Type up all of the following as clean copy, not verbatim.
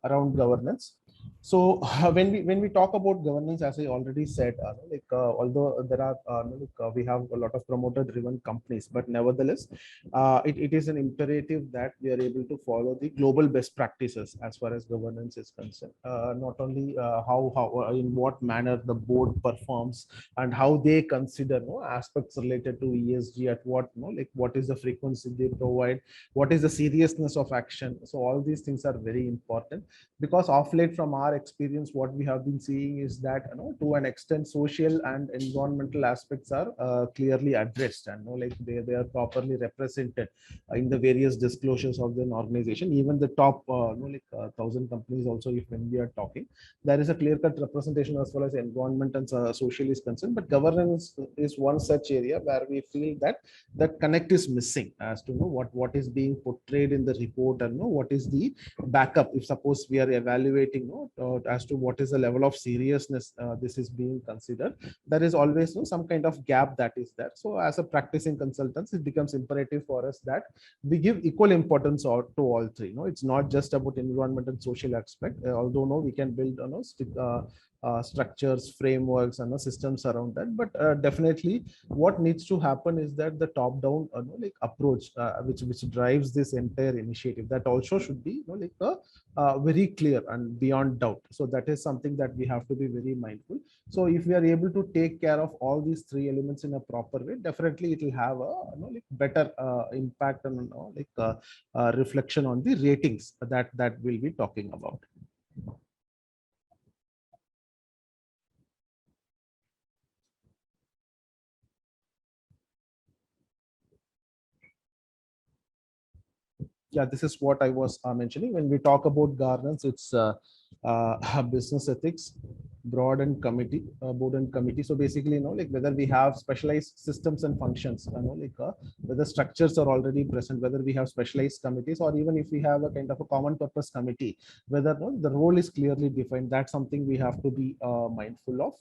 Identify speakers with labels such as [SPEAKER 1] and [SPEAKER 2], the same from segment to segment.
[SPEAKER 1] around governance. So when we talk about governance, as I already said, although there are we have a lot of promoter driven companies, but nevertheless it is an imperative that we are able to follow the global best practices as far as governance is concerned. Not only how in what manner the board performs and how they consider aspects related to ESG, at what what is the frequency they provide, what is the seriousness of action. So all these things are very important, because of late from our experience what we have been seeing is that to an extent social and environmental aspects are clearly addressed, and they are properly represented in the various disclosures of an organization. Even the top 1,000 companies also, if when we are talking, there is a clear cut representation as far as environment and social is concerned. But governance is one such area where we feel that that connect is missing as to know what is being portrayed in the report, and what is the backup. If suppose we are evaluating as to what is the level of seriousness this is being considered, there is always some kind of gap that is there. So as a practicing consultants, it becomes imperative for us that we give equal importance to all three. It's not just about environment and social aspect, although we can build structures, frameworks, and systems around that. But definitely, what needs to happen is that the top-down approach, which drives this entire initiative, that also should be very clear and beyond doubt. So that is something that we have to be very mindful. So if we are able to take care of all these three elements in a proper way, definitely it will have a better impact and reflection on the ratings that we'll be talking about. Yeah, this is what I was mentioning. When we talk about governance, it's business ethics, board and committee. So basically, whether we have specialized systems and functions, whether structures are already present, whether we have specialized committees, or even if we have a kind of a common purpose committee, whether the role is clearly defined. That's something we have to be mindful of.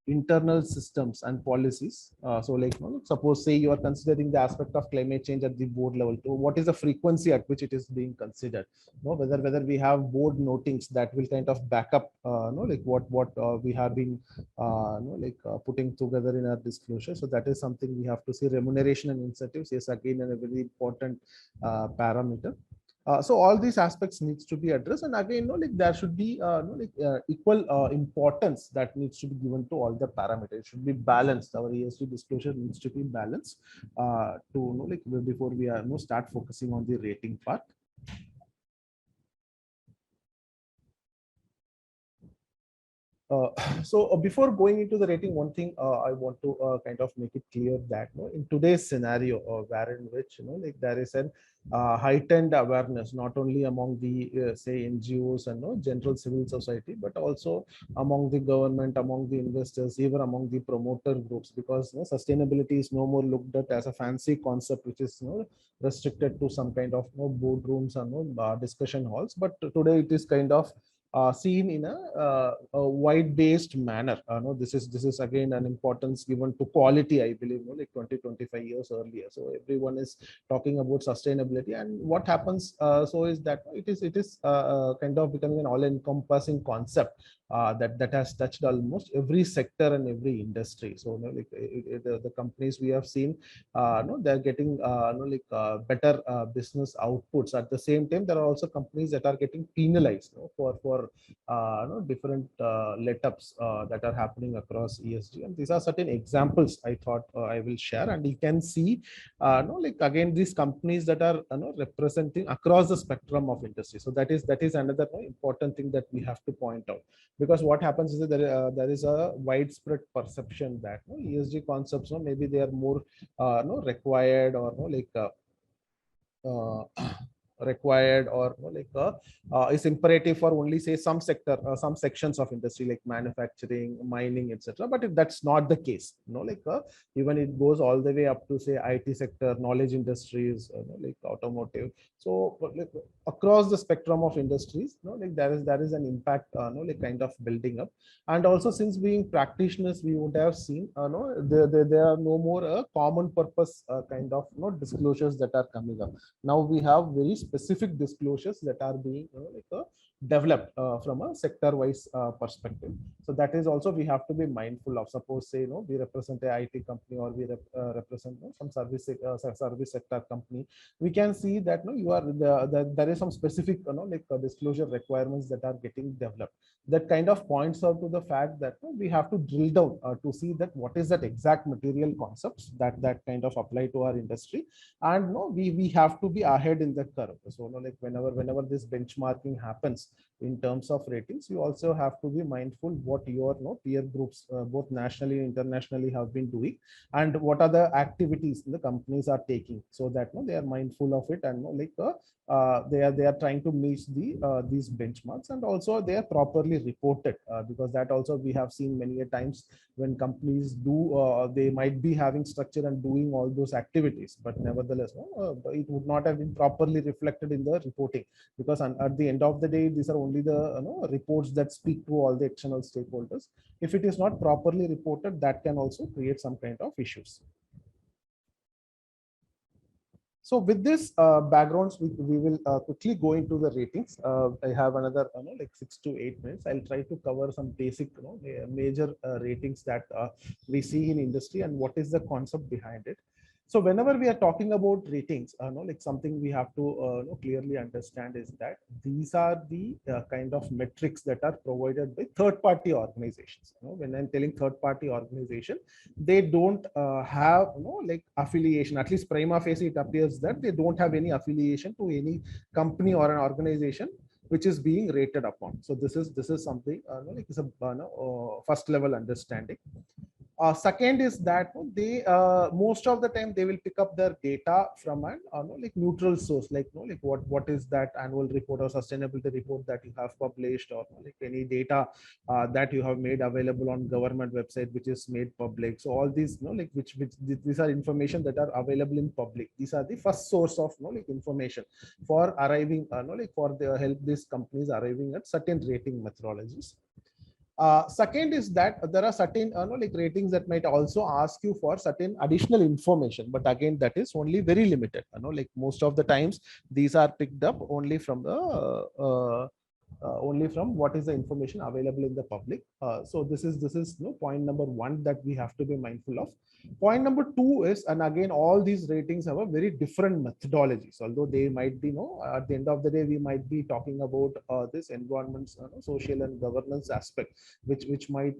[SPEAKER 1] Internal systems and policies. So suppose say you are considering the aspect of climate change at the board level, to what is the frequency at which it is being considered, whether we have board notings that will kind of back up what we have been putting together in our disclosure. So that is something we have to see. Remuneration and incentives is again a very important parameter. So all these aspects needs to be addressed, and again, there should be equal importance that needs to be given to all the parameters. It should be balanced. Our ESG disclosure needs to be balanced before we are start focusing on the rating part. So before going into the rating, one thing I want to kind of make it clear that in today's scenario, wherein which there is an heightened awareness not only among the say NGOs and general civil society, but also among the government, among the investors, even among the promoter groups, because sustainability is no more looked at as a fancy concept which is restricted to some kind of boardrooms and discussion halls, but today it is kind of seen in a wide-based manner. This is again an importance given to quality, I believe, like 20-25 years earlier. So everyone is talking about sustainability, and what happens so is that it is kind of becoming an all-encompassing concept that has touched almost every sector and every industry. So the companies we have seen, they're getting better business outputs. At the same time, there are also companies that are getting penalized for different let-ups that are happening across ESG. And these are certain examples I thought I will share, and you can see again these companies that are representing across the spectrum of industry. So that is another important thing that we have to point out, because what happens is that there is a widespread perception that ESG concepts maybe they are more required, or required, or is imperative for only say some sector, some sections of industry like manufacturing, mining, etc. But if that's not the case, even it goes all the way up to say IT sector, knowledge industries, like automotive. So across the spectrum of industries, there is an impact kind of building up. And also, since being practitioners, we would have seen there are no more common purpose kind of disclosures that are coming up. Now we have very specific disclosures that are being developed from a sector-wise perspective. So that is also we have to be mindful of. Suppose say we represent a IT company, or we represent some service sector company. We can see that you are there is some specific disclosure requirements that are getting developed. That kind of points out to the fact that we have to drill down to see that what is that exact material concepts that kind of apply to our industry, and we have to be ahead in the curve. So like whenever this benchmarking happens in terms of ratings, you also have to be mindful what your peer groups both nationally and internationally have been doing, and what are the activities the companies are taking, so that they are mindful of it, and they are trying to meet these benchmarks, and also they are properly reported, because that also we have seen many a times when companies do they might be having structure and doing all those activities, but nevertheless it would not have been properly reflected in the reporting, because at the end of the day these are only the reports that speak to all the external stakeholders. If it is not properly reported, that can also create some kind of issues. So with this backgrounds, we will quickly go into the ratings. I have another like 6 to 8 minutes. I'll try to cover some basic major ratings that we see in industry and what is the concept behind it. So whenever we are talking about ratings, like something we have to clearly understand is that these are the kind of metrics that are provided by third-party organizations. When I'm telling third-party organization, they don't have like affiliation. At least prima facie, it appears that they don't have any affiliation to any company or an organization which is being rated upon. So this is something like it's a first level understanding. Second is that they most of the time they will pick up their data from an like neutral source, like like what is that annual report or sustainability report that you have published, or like any data that you have made available on government website which is made public. So all these like which these are information that are available in public. These are the first source of like information for arriving like for the help these companies arriving at certain rating methodologies. Second is that there are certain like ratings that might also ask you for certain additional information, but again that is only very limited. Like most of the times these are picked up only from the only from what is the information available in the public. So this is point number one that we have to be mindful of. Point number two is, and again all these ratings have a very different methodologies, although they might be at the end of the day we might be talking about this environment, social and governance aspect, which might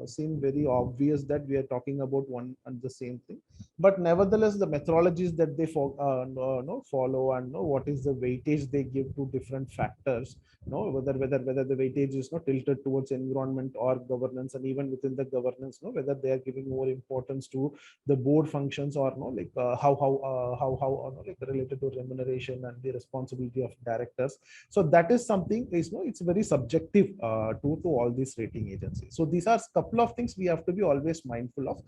[SPEAKER 1] seem very obvious that we are talking about one and the same thing, but nevertheless the methodologies that they follow, and what is the weightage they give to different factors, whether the weightage is not tilted towards environment or governance, and even within the governance, whether they are giving more importance to the board functions, or like how like related to remuneration and the responsibility of directors. So that is something is it's very subjective to all these rating agencies. So these are a couple of things we have to be always mindful of.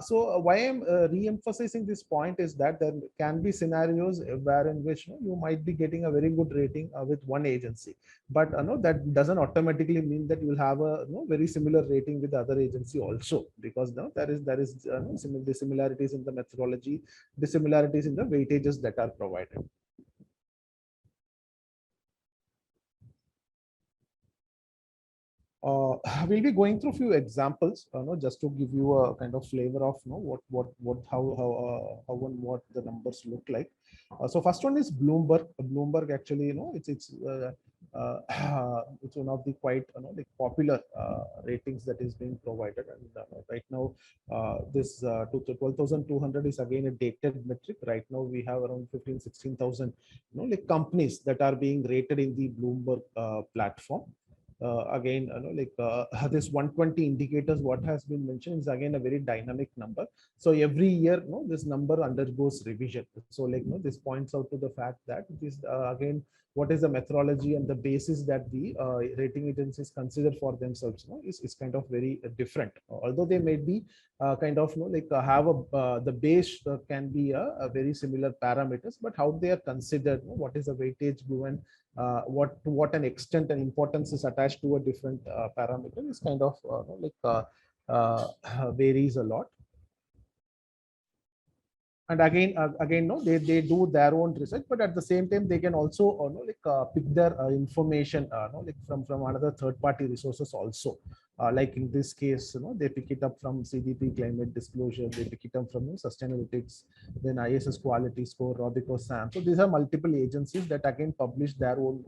[SPEAKER 1] So why I'm re-emphasizing this point is that there can be scenarios where in which you might be getting a very good rating with one agency, but that doesn't automatically mean that you will have a very similar rating with the other agency also, because there is the similarities in the methodology, the similarities in the weightages that are provided. We'll be going through a few examples, just to give you a kind of flavor of how and what the numbers look like. So first one is Bloomberg. Bloomberg actually, it's one of the quite like popular ratings that is being provided, and right now this 12,200 is again a dated metric. Right now we have around 15,000-16,000 like companies that are being rated in the Bloomberg platform. Again, like this 120 indicators, what has been mentioned is again a very dynamic number. So every year, this number undergoes revision. So like, this points out to the fact that this again, what is the methodology and the basis that the rating agencies consider for themselves, is kind of very different. Although they may be kind of like have a the base can be a very similar parameters, but how they are considered, what is the weightage given, to what an extent and importance is attached to a different parameter is kind of like varies a lot. And again, no, they do their own research, but at the same time, they can also pick their information like from another third party resources also. Like in this case, they pick it up from CDP climate disclosure, they pick it up from Sustainalytics, then ISS quality score, Robico SAM. So these are multiple agencies that again publish their own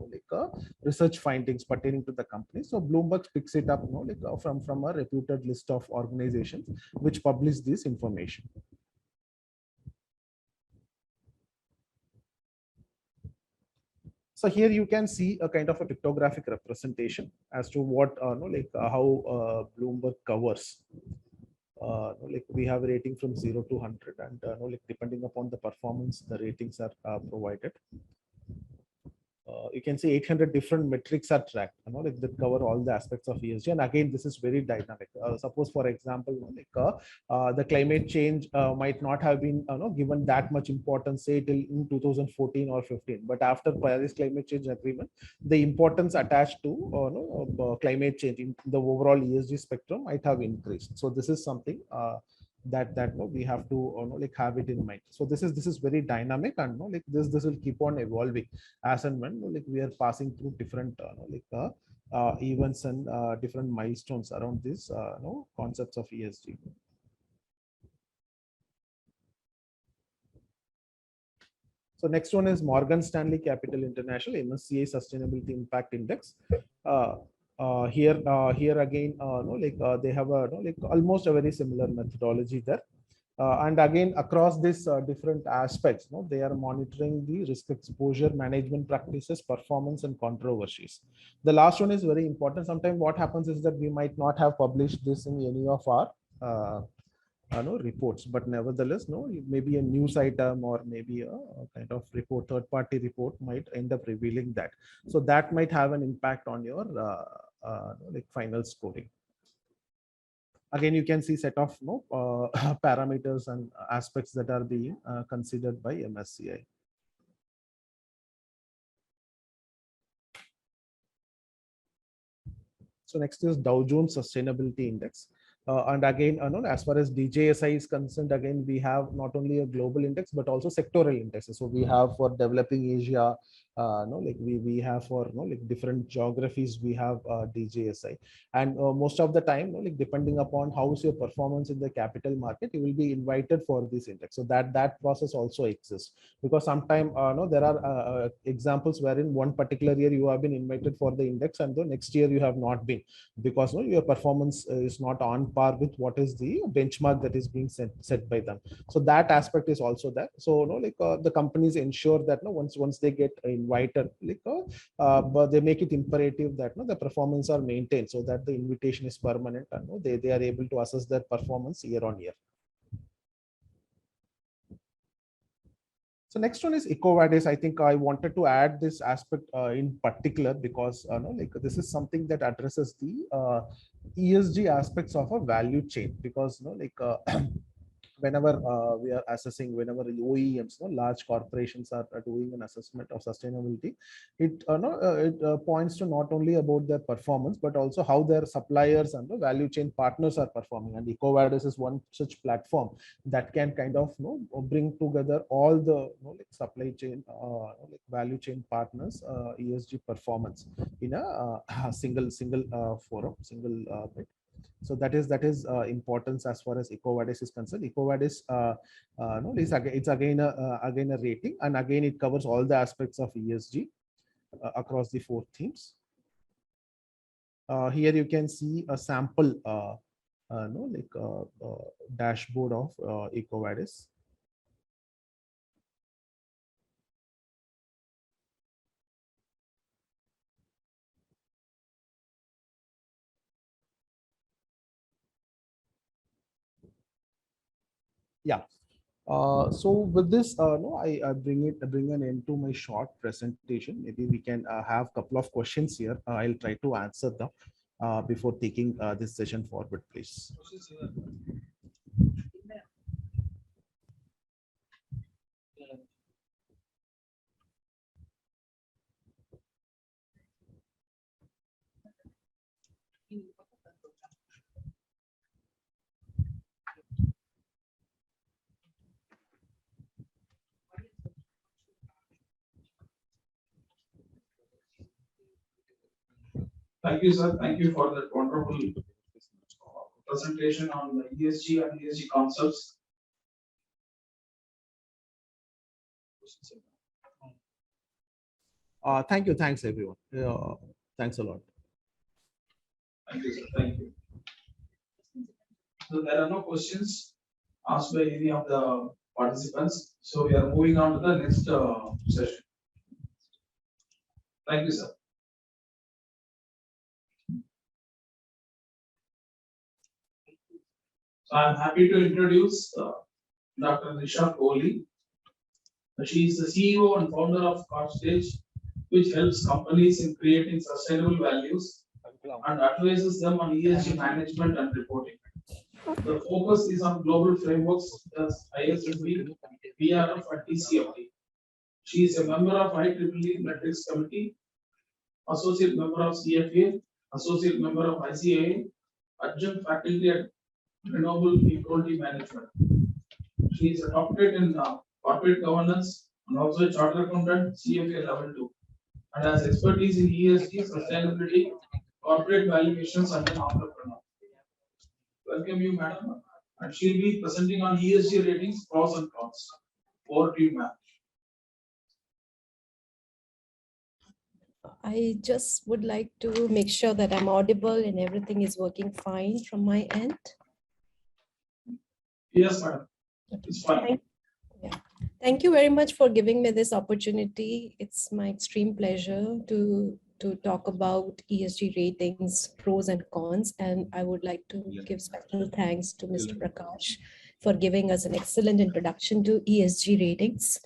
[SPEAKER 1] research findings pertaining to the company. So Bloomberg picks it up from a reputed list of organizations which publish this information. So here you can see a kind of a pictographic representation as to what how Bloomberg covers. Like we have a rating from 0 to 100, and like depending upon the performance, the ratings are provided. You can see 800 different metrics are tracked, like that cover all the aspects of ESG. And again, this is very dynamic. Suppose, for example, the climate change might not have been given that much importance, say till in 2014 or 15, but after Paris Climate Change Agreement, the importance attached to climate change in the overall ESG spectrum might have increased. So this is something that we have to like have it in mind. So this is very dynamic, and like this will keep on evolving as and when like we are passing through different events and different milestones around these concepts of ESG. So next one is Morgan Stanley Capital International MSCI Sustainability Impact Index. Here again, they have a like almost a very similar methodology there. And again, across these different aspects, they are monitoring the risk exposure management practices, performance, and controversies. The last one is very important. Sometimes what happens is that we might not have published this in any of our reports, but nevertheless, maybe a news item or maybe a kind of report, third-party report might end up revealing that. So that might have an impact on your like final scoring. Again, you can see set of parameters and aspects that are being considered by MSCI. So next is Dow Jones Sustainability Index. And again, as far as DJSI is concerned, again, we have not only a global index, but also sectoral indexes. So we have for developing Asia, like we have for like different geographies, we have DJSI. And most of the time, like depending upon how is your performance in the capital market, you will be invited for this index. So that process also exists, because sometimes there are examples wherein one particular year you have been invited for the index, and the next year you have not been, because your performance is not on par with what is the benchmark that is being set by them. So that aspect is also there. So the companies ensure that once they get invited, but they make it imperative that the performance are maintained, so that the invitation is permanent, and they are able to assess their performance year on year. So next one is EcoVadis. I think I wanted to add this aspect in particular because like this is something that addresses the ESG aspects of a value chain, because whenever we are assessing, whenever OEMs, large corporations are doing an assessment of sustainability, it points to not only about their performance, but also how their suppliers and the value chain partners are performing. And EcoVadis is one such platform that can kind of bring together all the like supply chain, like value chain partners, ESG performance in a single forum, single bit. So that is importance as far as EcoVadis is concerned. EcoVadis it's again a rating, and again it covers all the aspects of ESG across the 4 themes. Here you can see a sample dashboard of EcoVadis. Yeah. So with this, I bring an end to my short presentation. Maybe we can have a couple of questions here. I'll try to answer them before taking this session forward, please.
[SPEAKER 2] Thank you, sir. Thank you for that wonderful presentation on the ESG and ESG concepts.
[SPEAKER 1] Thank you. Thanks, everyone. Thanks a lot.
[SPEAKER 2] Thank you, sir. Thank you. So there are no questions asked by any of the participants. So we are moving on to the next session. Thank you, sir. So I'm happy to introduce Dr. Nisha Kohli. She is the CEO and founder of Stage, which helps companies in creating sustainable values and advises them on ESG management and reporting. The focus is on global frameworks such as ISSB, PRF, and TCFD. She is a member of IEEE Metrics Committee, associate member of CFA, associate member of ICAA, adjunct faculty at Renewable Equality Management. She is a doctorate in corporate governance and also a chartered accountant, CFA level 2, and has expertise in ESG, sustainability, corporate valuations, and an entrepreneur. Welcome you, madam. And she'll be presenting on ESG ratings, pros and cons. Over to you, ma'am.
[SPEAKER 3] I just would like to make sure that I'm audible and everything is working fine from my end.
[SPEAKER 2] Yes, madam. It's fine.
[SPEAKER 3] Thank you very much for giving me this opportunity. It's my extreme pleasure to talk about ESG ratings, pros and cons. And I would like to give special thanks to Mr. Prakash for giving us an excellent introduction to ESG ratings.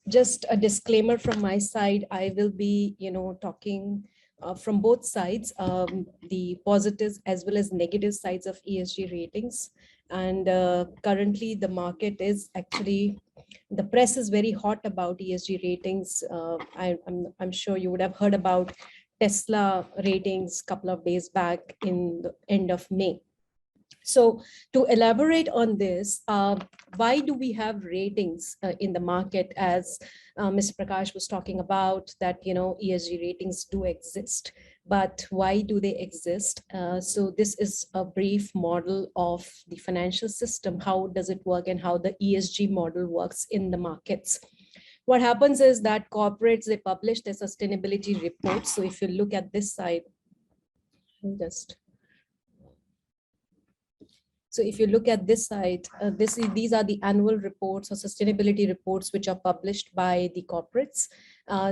[SPEAKER 3] Just a disclaimer from my side, I will be, talking from both sides, the positives as well as negative sides of ESG ratings. And currently the market is actually, the press is very hot about ESG ratings. I'm sure you would have heard about Tesla ratings a couple of days back in the end of May. So to elaborate on this, why do we have ratings in the market? As Mr. Prakash was talking about that, ESG ratings do exist, but why do they exist? So this is a brief model of the financial system. How does it work and how the ESG model works in the markets? What happens is that corporates, they publish their sustainability reports. So if you look at this side, So if you look at this side, these are the annual reports or sustainability reports which are published by the corporates.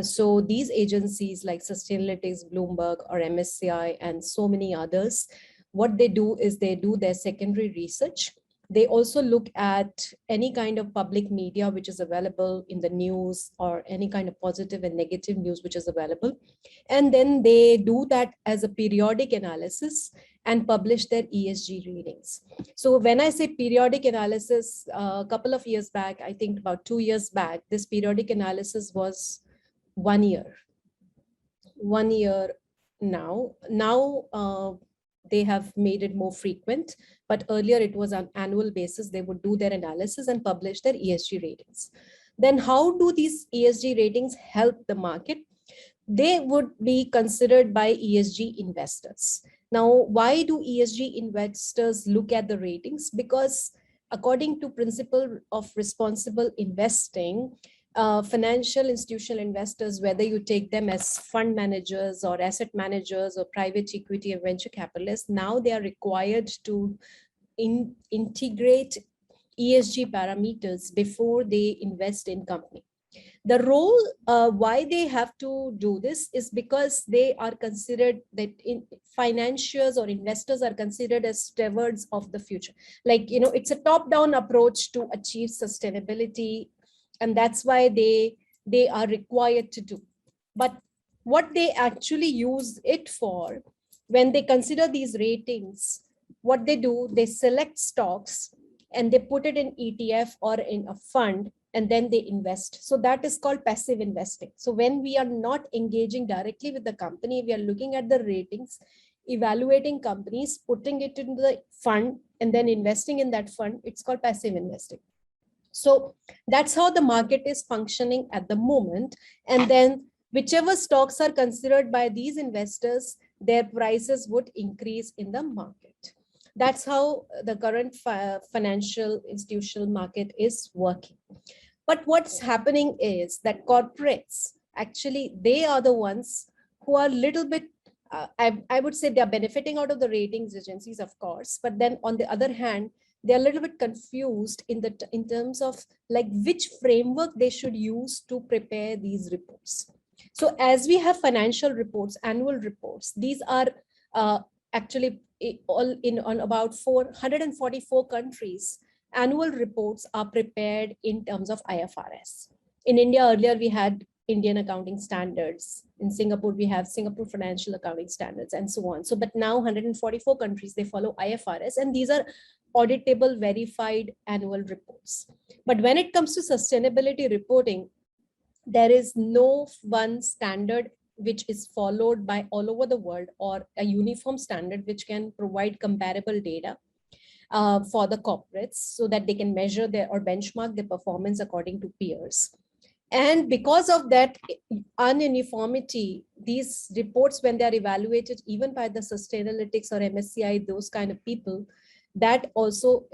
[SPEAKER 3] So these agencies like Sustainalytics, Bloomberg, or Msca, and so many others, what they do is they do their secondary research. They also look at any kind of public media which is available in the news, or any kind of positive and negative news which is available. And then they do that as a periodic analysis and publish their ESG ratings. So when I say periodic analysis, a couple of years back, I think about 2 years back, this periodic analysis was 1 year. 1 year now. They have made it more frequent, but earlier it was on annual basis. They would do their analysis and publish their ESG ratings. Then how do these ESG ratings help the market? They would be considered by ESG investors. Now, why do ESG investors look at the ratings? Because according to principle of responsible investing, financial institutional investors, whether you take them as fund managers or asset managers or private equity or venture capitalists, now they are required to integrate ESG parameters before they invest in company. The role, why they have to do this is because they are considered that financiers or investors are considered as stewards of the future. Like, it's a top-down approach to achieve sustainability, and that's why they are required to do. But what they actually use it for, when they consider these ratings, what they do, they select stocks and they put it in ETF or in a fund, and then they invest. So that is called passive investing. So when we are not engaging directly with the company, we are looking at the ratings, evaluating companies, putting it into the fund, and then investing in that fund. It's called passive investing. So that's how the market is functioning at the moment. And then whichever stocks are considered by these investors, their prices would increase in the market. That's how the current financial institutional market is working. But what's happening is that corporates, actually, they are the ones who are a little bit, I would say they're benefiting out of the ratings agencies, of course, but then on the other hand, they're a little bit confused in terms of like which framework they should use to prepare these reports. So as we have financial reports, annual reports, these are actually all on about 444 countries. Annual reports are prepared in terms of IFRS. In India, earlier we had Indian accounting standards. In Singapore, we have Singapore financial accounting standards and so on. So, but now 144 countries, they follow IFRS, and these are auditable, verified annual reports. But when it comes to sustainability reporting, there is no one standard which is followed by all over the world, or a uniform standard which can provide comparable data for the corporates so that they can measure their or benchmark their performance according to peers. And because of that ununiformity, these reports, when they are evaluated even by the Sustainalytics or MSCI, those kind of people, that also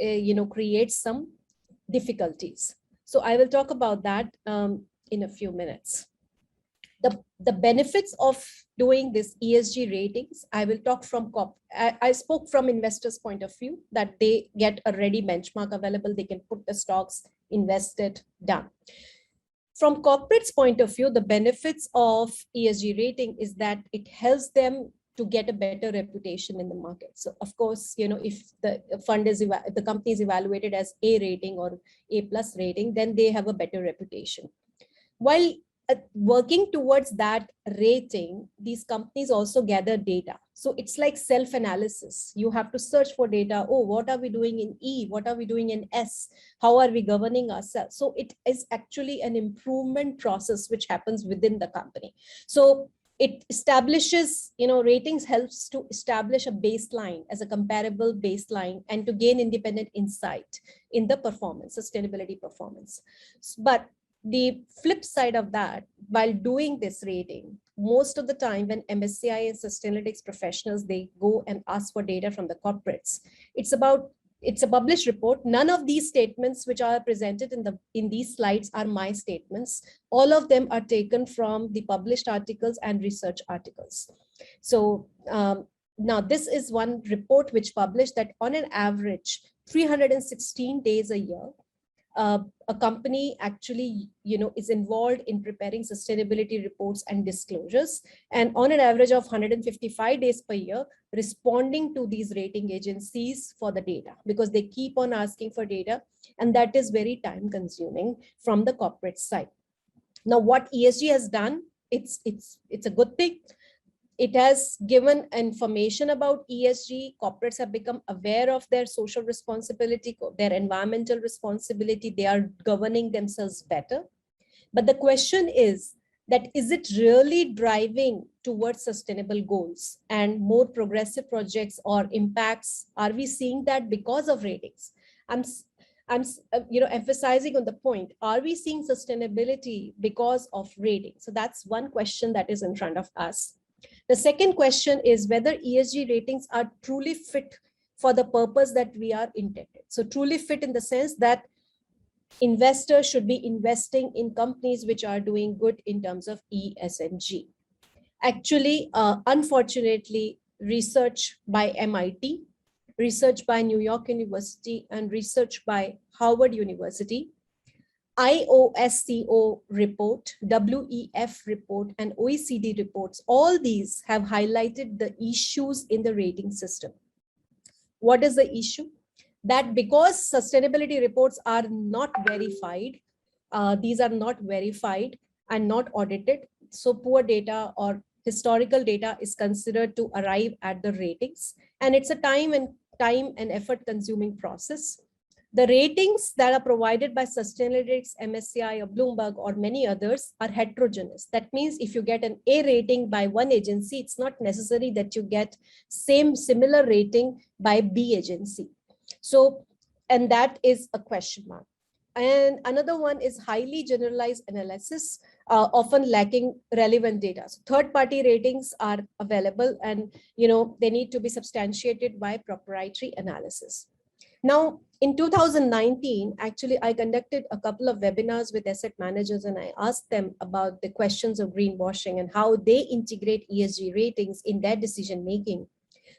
[SPEAKER 3] creates some difficulties. So I will talk about that in a few minutes. The benefits of doing this ESG ratings, I will talk from I spoke from investors' point of view, that they get a ready benchmark available, they can put the stocks, invest it, done. From corporate's point of view, the benefits of ESG rating is that it helps them to get a better reputation in the market. So of course, if the fund is, if the company is evaluated as A rating or A plus rating, then they have a better reputation. While working towards that rating, these companies also gather data. So it's like self-analysis. You have to search for data. Oh, what are we doing in E? What are we doing in S? How are we governing ourselves? So it is actually an improvement process which happens within the company. So it establishes, ratings helps to establish a baseline as a comparable baseline and to gain independent insight in the performance, sustainability performance. But the flip side of that, while doing this rating, most of the time when MSCI and Sustainalytics professionals, they go and ask for data from the corporates, it's a published report. None of these statements which are presented in these slides are my statements. All of them are taken from the published articles and research articles. So now this is one report which published that on an average 316 days a year, a company actually, is involved in preparing sustainability reports and disclosures, and on an average of 155 days per year, responding to these rating agencies for the data, because they keep on asking for data, and that is very time consuming from the corporate side. Now, what ESG has done, it's a good thing. It has given information about ESG. Corporates have become aware of their social responsibility, their environmental responsibility. They are governing themselves better. But the question is that, is it really driving towards sustainable goals and more progressive projects or impacts? Are we seeing that because of ratings? I'm emphasizing on the point, are we seeing sustainability because of ratings? So that's one question that is in front of us. The second question is whether ESG ratings are truly fit for the purpose that we are intended. So truly fit in the sense that investors should be investing in companies which are doing good in terms of ESG. Actually, unfortunately, research by MIT, research by New York University, and research by Harvard University, IOSCO report, WEF report, and OECD reports, all these have highlighted the issues in the rating system. What is the issue? That because sustainability reports are not verified, these are not verified and not audited, so poor data or historical data is considered to arrive at the ratings, and it's a time and effort consuming process. The ratings that are provided by Sustainalytics, MSCI, or Bloomberg, or many others are heterogeneous. That means if you get an A rating by one agency, it's not necessary that you get similar rating by B agency. So, and that is a question mark. And another one is highly generalized analysis, often lacking relevant data. So third-party ratings are available, and they need to be substantiated by proprietary analysis. Now, in 2019, actually, I conducted a couple of webinars with asset managers, and I asked them about the questions of greenwashing and how they integrate ESG ratings in their decision making.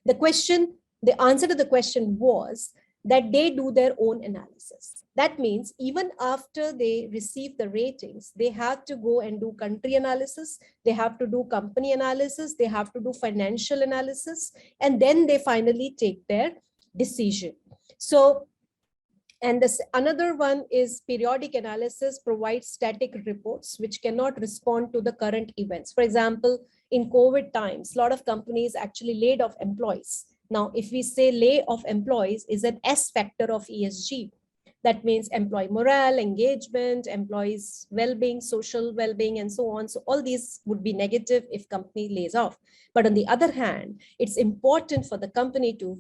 [SPEAKER 3] The answer to the question was that they do their own analysis. That means even after they receive the ratings, they have to go and do country analysis, they have to do company analysis, they have to do financial analysis, and then they finally take their decision. So, and another one is periodic analysis provides static reports which cannot respond to the current events. For example, in COVID times, a lot of companies actually laid off employees. Now, if we say lay off employees is an S factor of ESG, that means employee morale, engagement, employees' well-being, social well-being, and so on. So all these would be negative if company lays off. But on the other hand, it's important for the company to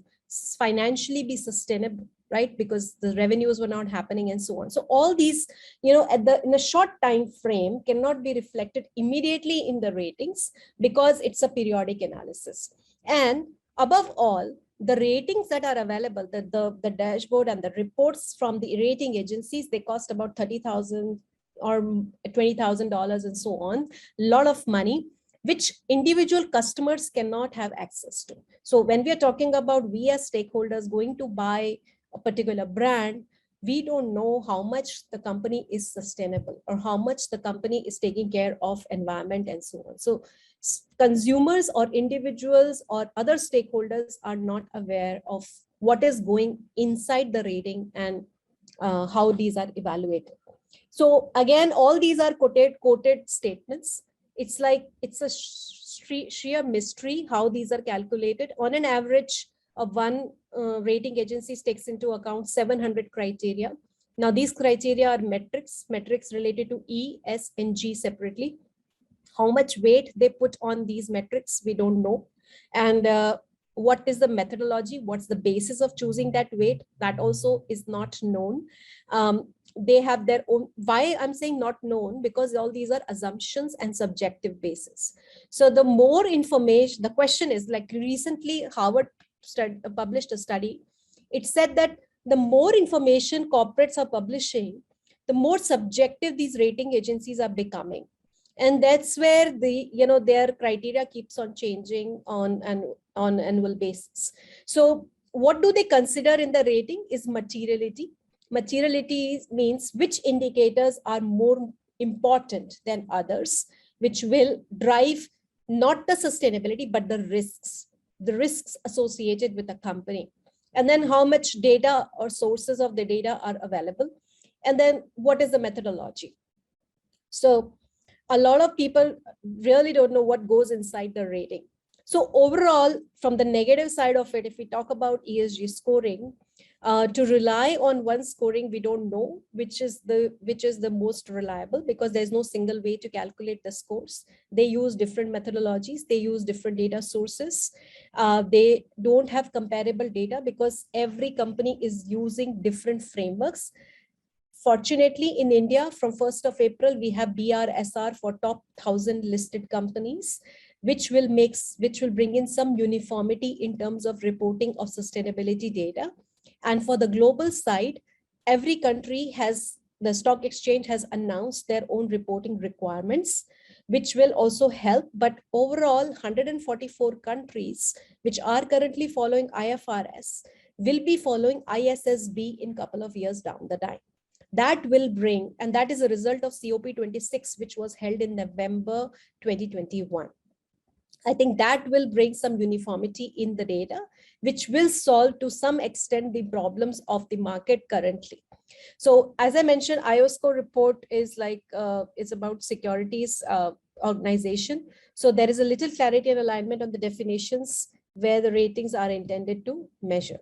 [SPEAKER 3] financially be sustainable, right? Because the revenues were not happening and so on. So all these, in a short time frame cannot be reflected immediately in the ratings because it's a periodic analysis. And above all, the ratings that are available, the dashboard and the reports from the rating agencies, they cost about $30,000 or $20,000 and so on, a lot of money, which individual customers cannot have access to. So when we are talking about we as stakeholders going to buy a particular brand, we don't know how much the company is sustainable or how much the company is taking care of environment and so on. So consumers or individuals or other stakeholders are not aware of what is going inside the rating and how these are evaluated. So again, all these are quoted statements. It's like it's a sheer mystery how these are calculated. On an average, one rating agencies takes into account 700 criteria. Now these criteria are metrics related to E, S, and G separately. How much weight they put on these metrics, we don't know. And what is the methodology? What's the basis of choosing that weight? That also is not known. They have their own, why I'm saying not known, because all these are assumptions and subjective basis. So the more information, the question is, like recently Harvard published a study. It said that the more information corporates are publishing, the more subjective these rating agencies are becoming. And that's where their criteria keeps on changing on an annual basis. So what do they consider in the rating is materiality. Materiality means which indicators are more important than others, which will drive not the sustainability, but the risks associated with the company. And then how much data or sources of the data are available. And then what is the methodology? So a lot of people really don't know what goes inside the rating. So overall, from the negative side of it, if we talk about ESG scoring, to rely on one scoring, we don't know which is the most reliable, because there's no single way to calculate the scores. They use different methodologies, they use different data sources. They don't have comparable data because every company is using different frameworks. Fortunately, in India, from 1st of April, we have BRSR for top 1,000 listed companies, which will bring in some uniformity in terms of reporting of sustainability data. And for the global side, every country the stock exchange has announced their own reporting requirements, which will also help. But overall, 144 countries, which are currently following IFRS, will be following ISSB in a couple of years down the line. That will bring, and that is a result of COP26, which was held in November 2021. I think that will bring some uniformity in the data, which will solve to some extent the problems of the market currently. So as I mentioned, IOSCO report is it's about securities organization. So there is a little clarity and alignment on the definitions where the ratings are intended to measure.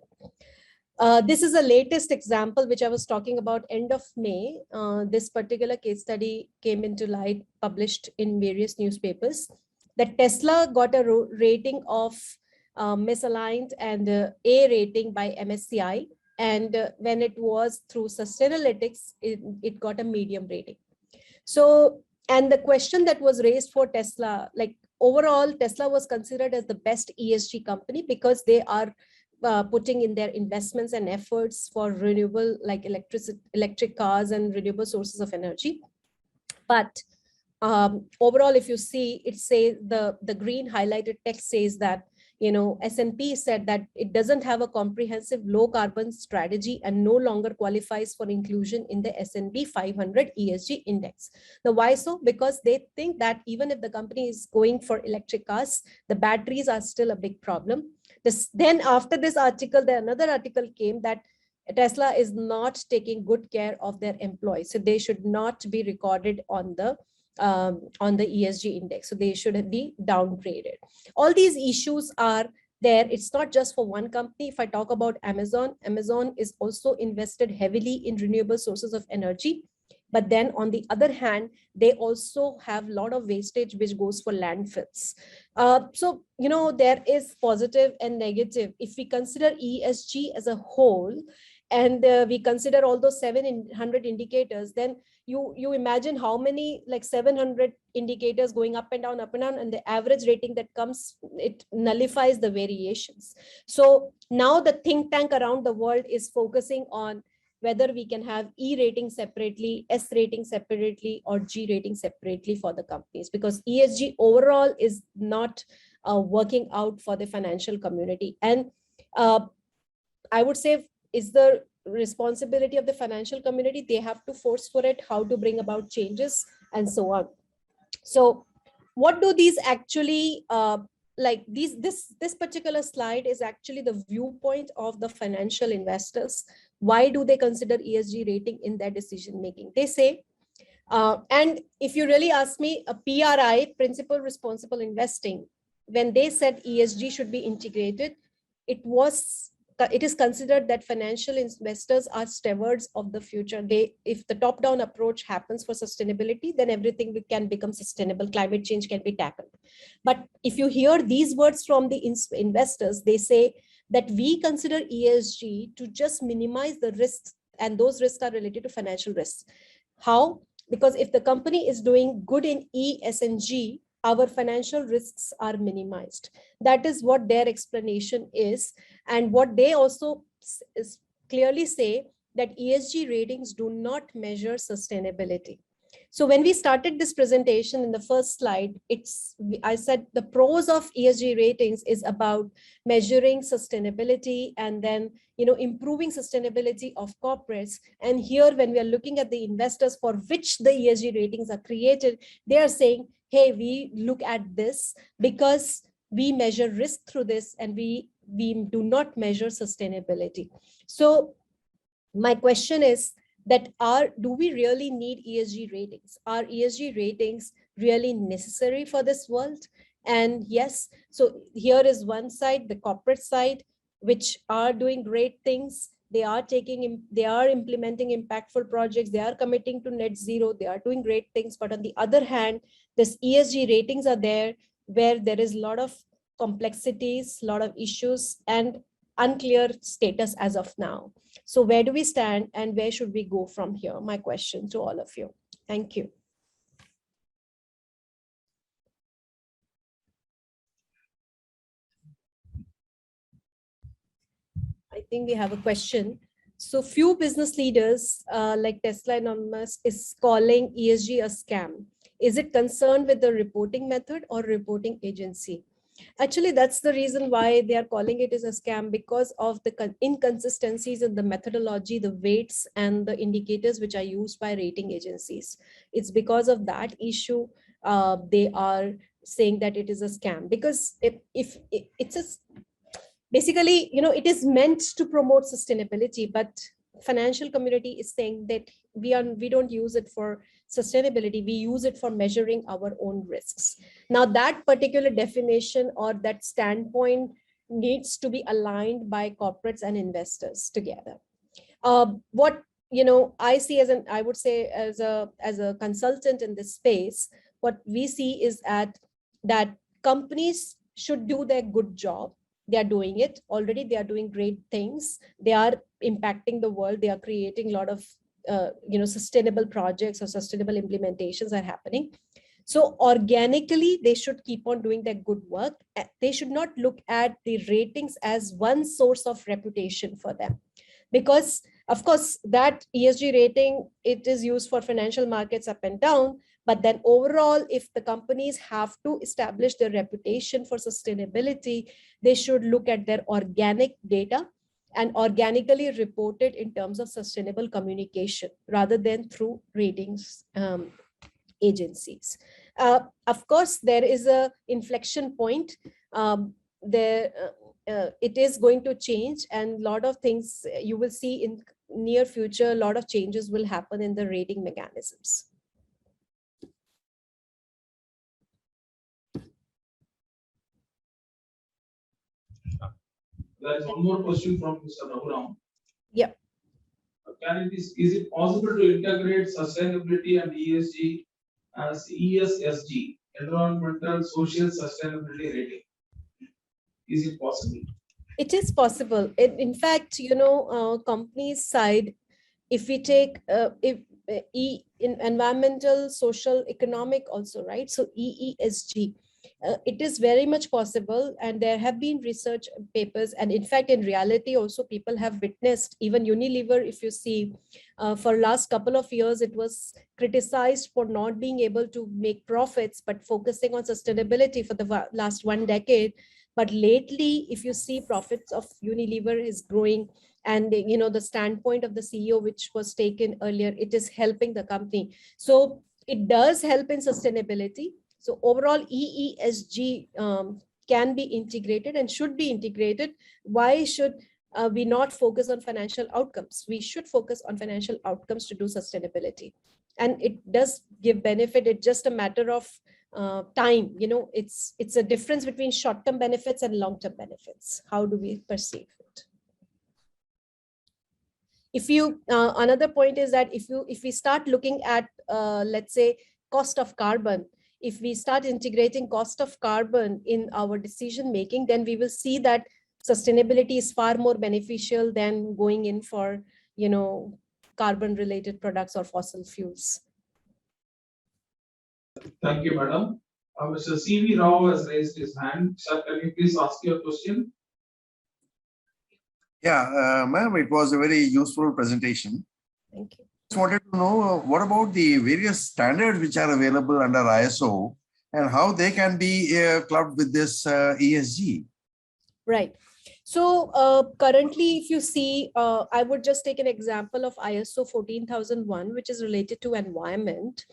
[SPEAKER 3] This is a latest example, which I was talking about end of May. This particular case study came into light, published in various newspapers, that Tesla got a rating of misaligned and A rating by MSCI. And when it was through Sustainalytics, it got a medium rating. So, and the question that was raised for Tesla, like overall, Tesla was considered as the best ESG company because they are putting in their investments and efforts for renewable, like electric cars and renewable sources of energy. But overall, if you see, it says the green highlighted text says that, you know, S&P said that it doesn't have a comprehensive low carbon strategy and no longer qualifies for inclusion in the S&P 500 ESG index. Now, why so? Because they think that even if the company is going for electric cars, the batteries are still a big problem. Then after this article, another article came that Tesla is not taking good care of their employees. So they should not be recorded on the ESG index. So they should be downgraded. All these issues are there. It's not just for one company. If I talk about Amazon, Amazon is also invested heavily in renewable sources of energy. But then on the other hand, they also have a lot of wastage which goes for landfills. So, you know, there is positive and negative. If we consider ESG as a whole, and we consider all those 700 indicators, then you imagine how many, like 700 indicators going up and down, and the average rating that comes, it nullifies the variations. So now the think tank around the world is focusing on whether we can have E rating separately, S rating separately, or G rating separately for the companies, because ESG overall is not working out for the financial community. And I would say, is the responsibility of the financial community. They have to force for it, how to bring about changes, and so on. So what do these actually, this particular slide is actually the viewpoint of the financial investors. Why do they consider ESG rating in their decision making? They say, and if you really ask me, a PRI, principal responsible investing, when they said ESG should be integrated, it is considered that financial investors are stewards of the future. If the top-down approach happens for sustainability, then everything can become sustainable. Climate change can be tackled. But if you hear these words from the investors, they say that we consider ESG to just minimize the risks, and those risks are related to financial risks. How? Because if the company is doing good in E, S, and G, our financial risks are minimized. That is what their explanation is. And what they also clearly say, that ESG ratings do not measure sustainability. So when we started this presentation in the first slide, I said the pros of ESG ratings is about measuring sustainability and then, you know, improving sustainability of corporates. And here, when we are looking at the investors for which the ESG ratings are created, they are saying, hey, we look at this because we measure risk through this, and we do not measure sustainability. So my question is that do we really need ESG ratings? Are ESG ratings really necessary for this world? And yes, so here is one side, the corporate side, which are doing great things. They are implementing impactful projects. They are committing to net zero. They are doing great things. But on the other hand, this ESG ratings are there, where there is a lot of complexities, a lot of issues, and unclear status as of now. So where do we stand, and where should we go from here? My question to all of you. Thank you. I think we have a question. So few business leaders like Tesla and Msca is calling ESG a scam. Is it concerned with the reporting method or reporting agency? Actually, that's the reason why they are calling it as a scam, because of the inconsistencies in the methodology, the weights, and the indicators which are used by rating agencies. It's because of that issue they are saying that it is a scam, because basically, you know, it is meant to promote sustainability, but financial community is saying that we don't use it for sustainability, we use it for measuring our own risks. Now that particular definition or that standpoint needs to be aligned by corporates and investors together. What, you know, I see I would say as a consultant in this space, what we see is that companies should do their good job, They are doing it already. They are doing great things. They are impacting the world. They are creating a lot of sustainable projects or sustainable implementations are happening. So organically, they should keep on doing their good work. They should not look at the ratings as one source of reputation for them, because of course that ESG rating, it is used for financial markets up and down. But then overall, if the companies have to establish their reputation for sustainability, they should look at their organic data and organically report it in terms of sustainable communication rather than through ratings agencies. Of course, there is a inflection point. It is going to change, and a lot of things you will see in near future. A lot of changes will happen in the rating mechanisms.
[SPEAKER 2] There is one more question from Mr. Raghuram.
[SPEAKER 3] Yeah.
[SPEAKER 2] Is it possible to integrate sustainability and ESG as ESSG, Environmental Social Sustainability Rating? Is it possible?
[SPEAKER 3] It is possible. In fact, companies side, if we take in environmental, social, economic also, right? So EESG, it is very much possible, and there have been research papers, and in fact, in reality also, people have witnessed, even Unilever, if you see, for last couple of years, it was criticized for not being able to make profits, but focusing on sustainability for the last 1 decade. But lately, if you see, profits of Unilever is growing, and the standpoint of the CEO, which was taken earlier, it is helping the company. So it does help in sustainability. So overall, EESG can be integrated and should be integrated. Why should we not focus on financial outcomes? We should focus on financial outcomes to do sustainability. And it does give benefit. It's just a matter of time. It's a difference between short-term benefits and long-term benefits. How do we perceive it? If you another point is that if we start looking at let's say cost of carbon, if we start integrating cost of carbon in our decision making, then we will see that sustainability is far more beneficial than going in for carbon related products or fossil fuels.
[SPEAKER 2] Thank you, madam. Mr. C.V. Rao has raised his hand. Sir, can you please ask your question?
[SPEAKER 4] Yeah, ma'am, it was a very useful presentation.
[SPEAKER 3] Thank you.
[SPEAKER 4] Just wanted to know what about the various standards which are available under ISO and how they can be clubbed with this ESG.
[SPEAKER 3] Right. So currently, if you see, I would just take an example of ISO 14001, which is related to environment.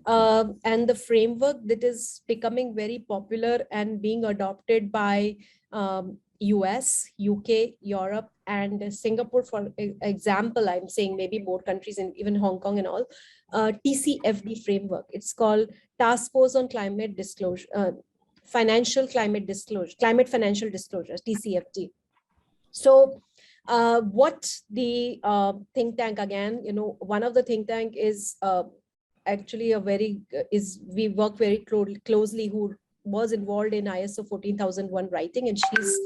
[SPEAKER 3] And the framework that is becoming very popular and being adopted by US, UK, Europe, and Singapore, for example, I'm saying maybe more countries and even Hong Kong and all, TCFD framework. It's called Task Force on Climate Disclosure, Financial Climate Disclosure, Climate Financial Disclosure, TCFD. So what the think tank, again, one of the think tank is actually we work very closely, who was involved in ISO 14001 writing, and she's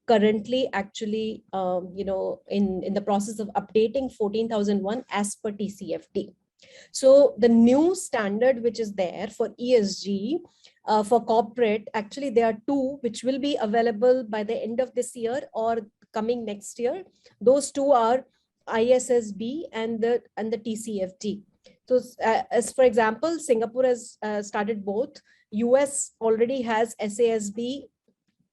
[SPEAKER 3] currently actually in the process of updating 14001 as per TCFD. So the new standard which is there for ESG for corporate, actually there are two which will be available by the end of this year or coming next year. Those two are ISSB and the TCFD. So as for example, Singapore has started both. US already has SASB.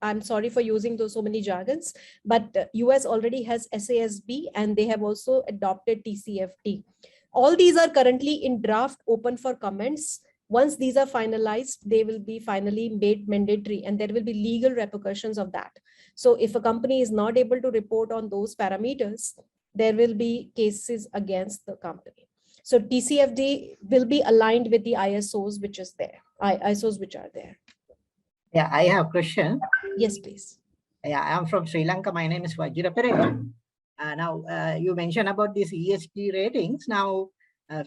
[SPEAKER 3] I'm sorry for using so many jargons, but US already has SASB, and they have also adopted TCFD. All these are currently in draft, open for comments. Once these are finalized, they will be finally made mandatory, and there will be legal repercussions of that. So if a company is not able to report on those parameters, there will be cases against the company. So TCFD will be aligned with the ISOs which is there, ISOs which are there.
[SPEAKER 5] Yeah, I have a question.
[SPEAKER 3] Yes, please.
[SPEAKER 5] Yeah, I'm from Sri Lanka. My name is Vajira Pereira. Now, you mentioned about these ESG ratings. Now,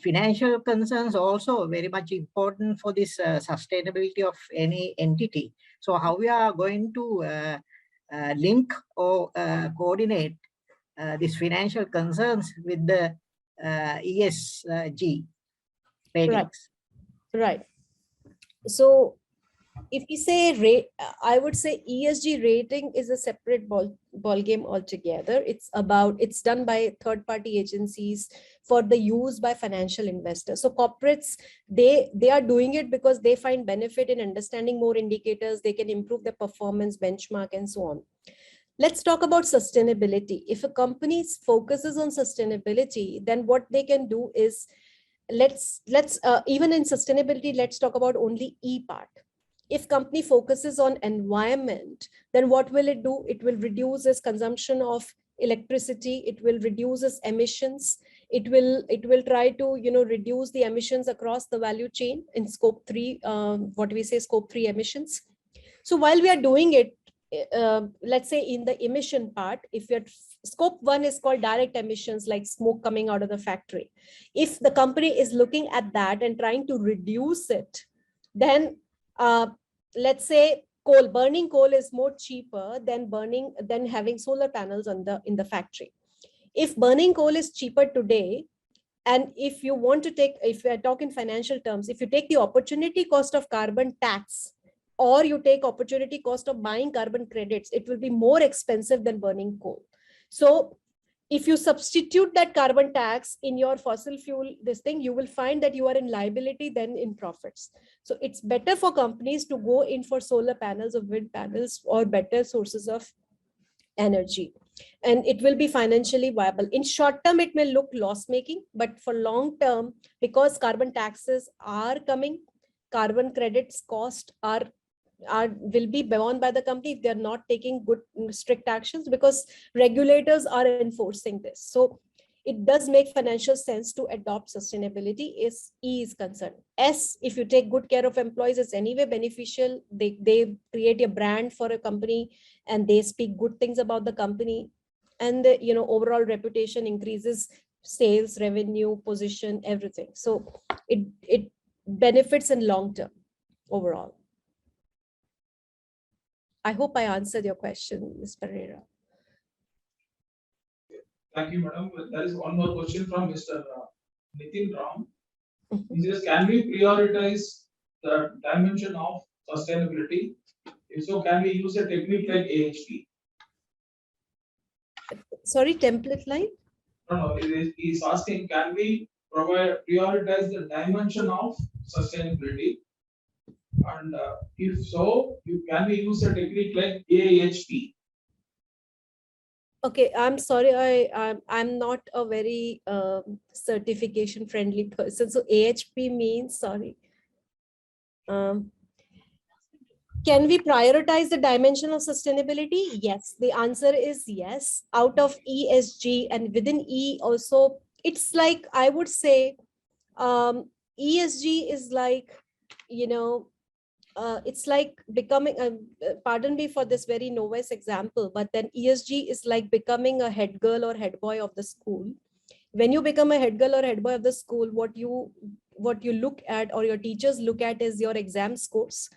[SPEAKER 5] financial concerns also very much important for this sustainability of any entity. So how we are going to link or coordinate these financial concerns with the ESG ratings?
[SPEAKER 3] Right. So if you say rate, I would say ESG rating is a separate ball game altogether. It's done by third-party agencies for the use by financial investors. So corporates, they are doing it because they find benefit in understanding more indicators. They can improve their performance, benchmark, and so on. Let's talk about sustainability. If a company focuses on sustainability, then what they can do is, let's even in sustainability, let's talk about only E part. If company focuses on environment, then what will it do? It will reduce its consumption of electricity. It will reduce its emissions. It will try to reduce the emissions across the value chain in scope 3, what we say scope 3 emissions. So while we are doing it, let's say in the emission part, if you're scope 1 is called direct emissions, like smoke coming out of the factory. If the company is looking at that and trying to reduce it, then let's say burning coal is more cheaper than having solar panels in the factory. If burning coal is cheaper today, and if you want to take, if we are talking financial terms, if you take the opportunity cost of carbon tax, or you take opportunity cost of buying carbon credits, it will be more expensive than burning coal. So if you substitute that carbon tax in your fossil fuel, you will find that you are in liability than in profits. So it's better for companies to go in for solar panels or wind panels or better sources of energy. And it will be financially viable. In short term, it may look loss making, but for long term, because carbon taxes are coming, carbon credits cost will be borne by the company if they're not taking good strict actions, because regulators are enforcing this. So it does make financial sense to adopt sustainability as E is concerned. S, if you take good care of employees, it's anyway beneficial. They create a brand for a company and they speak good things about the company, and the overall reputation increases, sales, revenue, position, everything. So it benefits in long term overall. I hope I answered your question, Ms. Pereira.
[SPEAKER 2] Thank you, madam. There is one more question from Mr. Nitin Ram. He says, can we prioritize the dimension of sustainability? If so, can we use a technique like AHP?
[SPEAKER 3] Sorry, template line?
[SPEAKER 2] No, he's asking, can we prioritize the dimension of sustainability? And if so, can we use a technique like AHP?
[SPEAKER 3] Okay, I'm sorry, I'm not a very certification friendly person. So AHP means, sorry. Can we prioritize the dimension of sustainability? Yes, the answer is yes. Out of ESG and within E also, it's like, I would say, ESG is like, it's like becoming, pardon me for this very novice example, but then ESG is like becoming a head girl or head boy of the school. When you become a head girl or head boy of the school, what you look at, or your teachers look at, is your exam scores,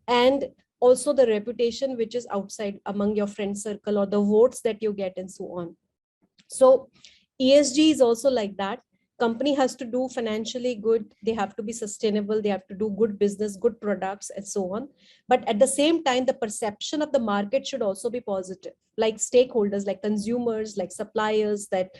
[SPEAKER 3] and also the reputation which is outside among your friend circle, or the votes that you get, and so on. So ESG is also like that. Company has to do financially good, they have to be sustainable, they have to do good business, good products, and so on. But at the same time, the perception of the market should also be positive, like stakeholders, like consumers, like suppliers, that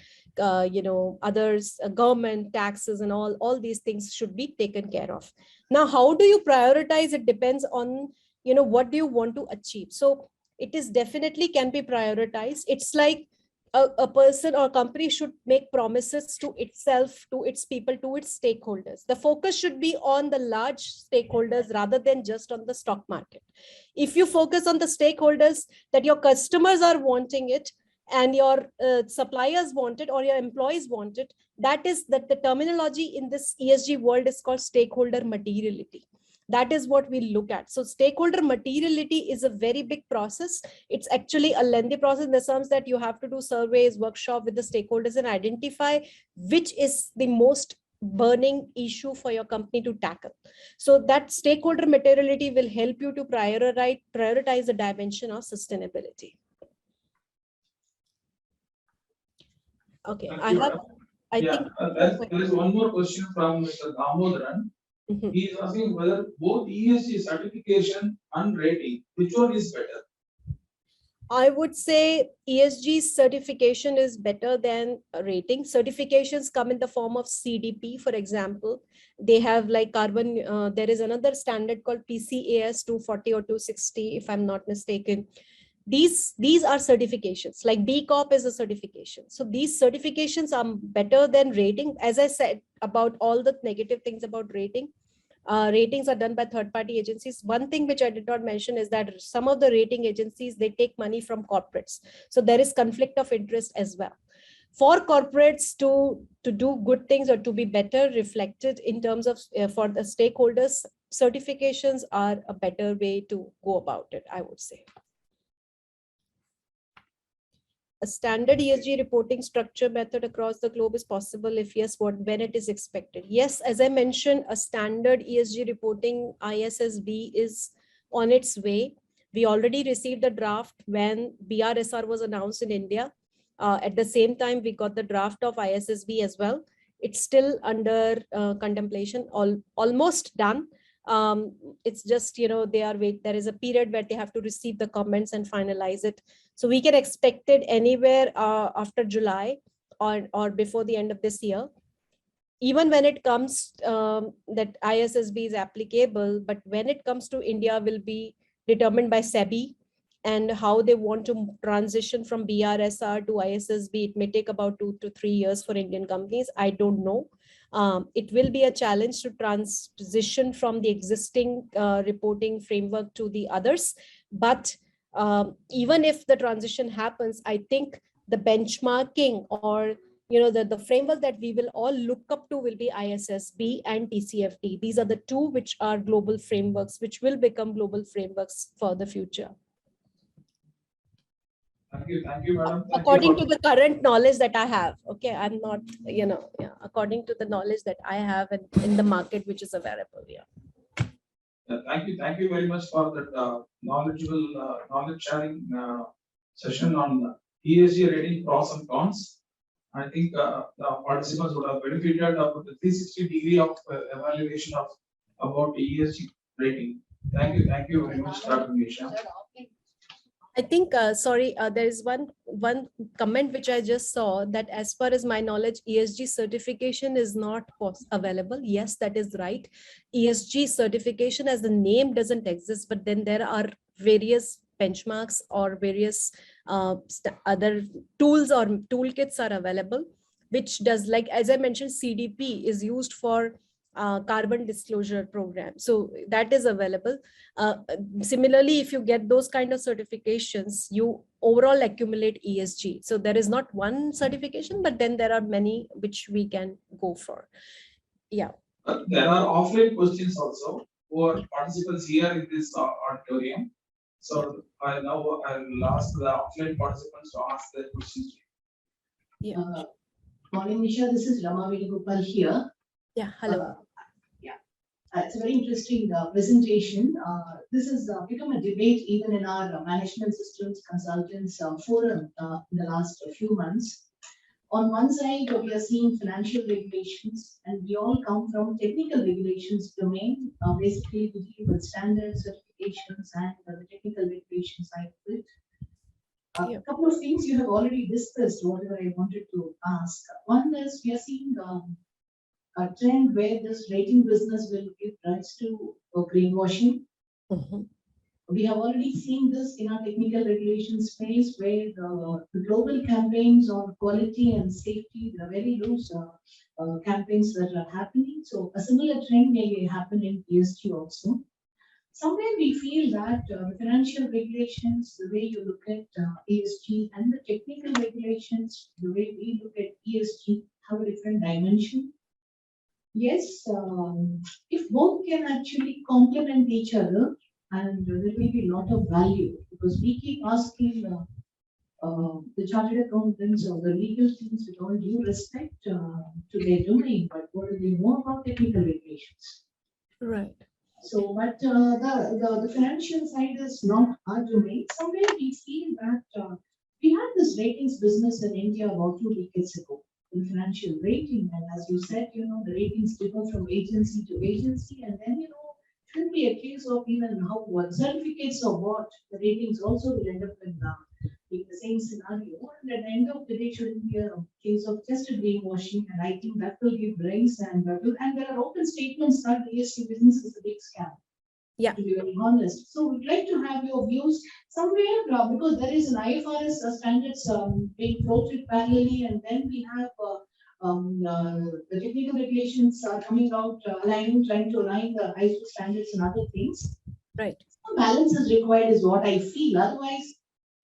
[SPEAKER 3] others, government, taxes, and all these things should be taken care of. Now, how do you prioritize? It depends on what do you want to achieve. So it is definitely can be prioritized. It's like a person or company should make promises to itself, to its people, to its stakeholders. The focus should be on the large stakeholders rather than just on the stock market. If you focus on the stakeholders, that your customers are wanting it, and your suppliers want it, or your employees want it, that is that the terminology in this ESG world is called stakeholder materiality. That is what we look at. So stakeholder materiality is a very big process. It's actually a lengthy process in the sense that you have to do surveys, workshop with the stakeholders, and identify which is the most burning issue for your company to tackle. So that stakeholder materiality will help you to prioritize the dimension of sustainability. Okay,
[SPEAKER 2] Thank
[SPEAKER 3] I
[SPEAKER 2] you,
[SPEAKER 3] have,
[SPEAKER 2] madam.
[SPEAKER 3] I
[SPEAKER 2] Yeah,
[SPEAKER 3] think.
[SPEAKER 2] there is one more question from Mr. Damodaran.
[SPEAKER 3] Mhm.
[SPEAKER 2] He is asking whether both ESG certification and rating, which one is better?
[SPEAKER 3] I would say ESG certification is better than a rating. Certifications come in the form of CDP, for example. They have like carbon, there is another standard called PCAS 240 or 260, if I'm not mistaken. These are certifications, like B Corp is a certification. So these certifications are better than rating. As I said about all the negative things about rating, ratings are done by third-party agencies. One thing which I did not mention is that some of the rating agencies, they take money from corporates. So there is conflict of interest as well. For corporates to do good things or to be better reflected in terms of for the stakeholders, certifications are a better way to go about it, I would say. A standard ESG reporting structure method across the globe is possible? If yes, when it is expected? Yes, as I mentioned, a standard ESG reporting ISSB is on its way. We already received the draft when BRSR was announced in India. At the same time, we got the draft of ISSB as well. It's still under contemplation, almost done. It's just, there is a period where they have to receive the comments and finalize it. So we can expect it anywhere after July or before the end of this year. Even when it comes that ISSB is applicable, but when it comes to India will be determined by SEBI, and how they want to transition from BRSR to ISSB. It may take about 2 to 3 years for Indian companies. I don't know. It will be a challenge to transition from the existing reporting framework to the others. But even if the transition happens, I think the benchmarking or the framework that we will all look up to will be ISSB and TCFD. These are the two which are global frameworks, which will become global frameworks for the future.
[SPEAKER 2] Thank you, madam.
[SPEAKER 3] According to the current knowledge that I have, okay, I'm not, according to the knowledge that I have in the market which is available.
[SPEAKER 2] Thank you very much for that knowledgeable knowledge sharing session on ESG rating pros and cons. I think the participants would have benefited about the 360-degree of evaluation of about ESG rating. Thank you very much, Dr. Nisha.
[SPEAKER 3] I think, there is one comment which I just saw, that as far as my knowledge, ESG certification is not available. Yes, that is right. ESG certification as the name doesn't exist, but then there are various benchmarks or various other tools or toolkits are available, which does, like, as I mentioned, CDP is used for carbon disclosure program. So that is available. Similarly, if you get those kind of certifications, you overall accumulate ESG. So there is not one certification, but then there are many which we can go for. Yeah.
[SPEAKER 2] There are offline questions also for participants here in this auditorium. So I will ask the offline participants to ask their questions.
[SPEAKER 3] Yeah.
[SPEAKER 6] Morning, Nisha. This is Rama Venugopal here.
[SPEAKER 3] Yeah. Hello.
[SPEAKER 6] It's a very interesting presentation. This has become a debate even in our management systems consultants forum in the last few months. On one side, we are seeing financial regulations, and we all come from technical regulations domain, basically to deal with standard certifications and the technical regulation side of it. A couple of things you have already discussed, whatever I wanted to ask. One is we are seeing a trend where this rating business will give rise to greenwashing.
[SPEAKER 3] Mm-hmm.
[SPEAKER 6] We have already seen this in our technical regulation space, where the global campaigns on quality and safety, there are very loose campaigns that are happening. So a similar trend may happen in ESG also. Somewhere we feel that the financial regulations, the way you look at ESG, and the technical regulations, the way we look at ESG, have a different dimension. Yes, if both can actually complement each other, and there will be a lot of value, because we keep asking the chartered accountants or the legal teams, with all due respect to their domain, but what do they know about technical regulations?
[SPEAKER 3] Right.
[SPEAKER 6] So, but the financial side is not our domain. Somewhere we feel that we had this ratings business in India about 2 decades ago, in financial rating. And as you said, the ratings differ from agency to agency. And then, it will be a case of even how what certificates or what the ratings also will end up in the same scenario. And at the end of the day, it shouldn't be a case of just a greenwashing. And I think that will give rise and there are open statements that the ESG business is a big scam.
[SPEAKER 3] Yeah.
[SPEAKER 6] To be very honest. So we'd like to have your views somewhere because there is an IFRS standards being floated parallelly, and then we have the technical regulations are coming out, trying to align the ISO standards and other things.
[SPEAKER 3] Right.
[SPEAKER 6] Some balance is required, is what I feel. Otherwise,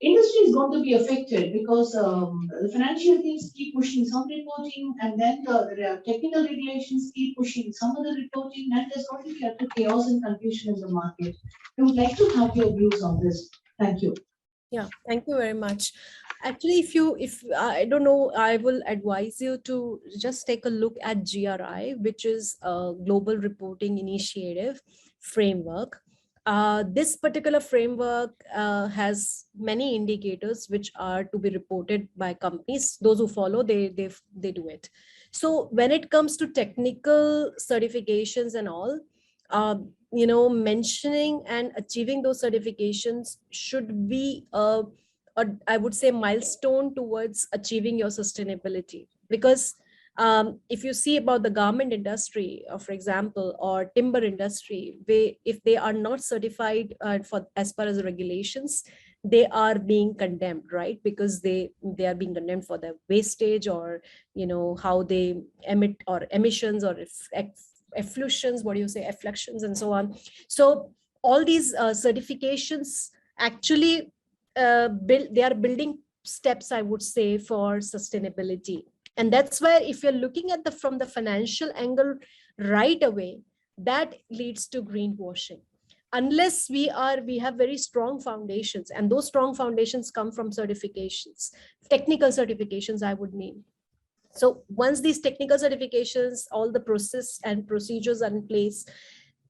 [SPEAKER 6] industry is going to be affected because the financial things keep pushing some reporting, and then the technical regulations keep pushing some other reporting, and there's going to be utter chaos and confusion in the market. I would like to have your views on this. Thank you.
[SPEAKER 3] Yeah, thank you very much. Actually, if I don't know, I will advise you to just take a look at GRI, which is a global reporting initiative framework. This particular framework has many indicators which are to be reported by companies. Those who follow, they do it. So when it comes to technical certifications and all, mentioning and achieving those certifications should be I would say milestone towards achieving your sustainability. Because if you see about the garment industry, for example, or timber industry, if they are not certified for as per as regulations, they are being condemned, right? Because they are being condemned for their wastage, or how they emit, or emissions, or effluxions, and so on. So all these certifications actually they are building steps, I would say, for sustainability. And that's where, if you're looking at from the financial angle right away, that leads to greenwashing. Unless we have very strong foundations, and those strong foundations come from certifications, technical certifications, I would mean. So once these technical certifications, all the process and procedures are in place,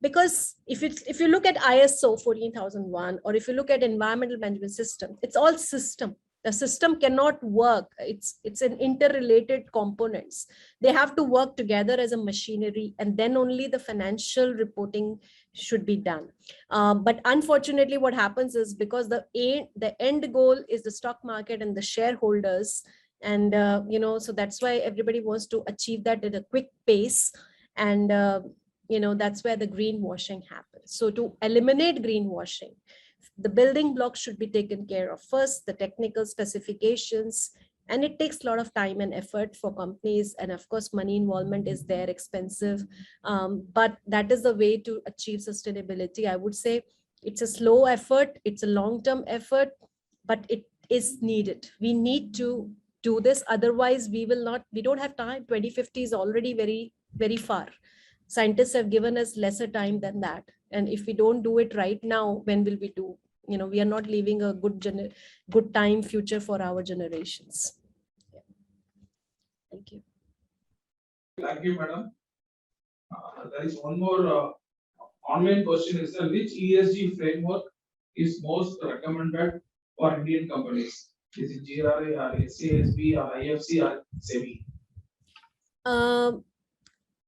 [SPEAKER 3] because if you look at ISO 14001, or if you look at environmental management system, it's all system. The system cannot work. It's an interrelated components. They have to work together as a machinery, and then only the financial reporting should be done. But unfortunately, what happens is, because the end goal is the stock market and the shareholders, and so that's why everybody wants to achieve that at a quick pace, and that's where the greenwashing happens. So to eliminate greenwashing, the building blocks should be taken care of. First, the technical specifications, and it takes a lot of time and effort for companies, and of course money involvement is there, expensive, but that is the way to achieve sustainability. I would say it's a slow effort, it's a long-term effort, but it is needed. We need to do this, otherwise we don't have time. 2050 is already very, very far. Scientists have given us lesser time than that, and if we don't do it right now, when will we do? We are not leaving a good time future for our generations. Yeah. Thank you.
[SPEAKER 2] Thank you, madam. There is one more online question: is which ESG framework is most recommended for Indian companies? Is it GRI or SASB or IFC or SEBI?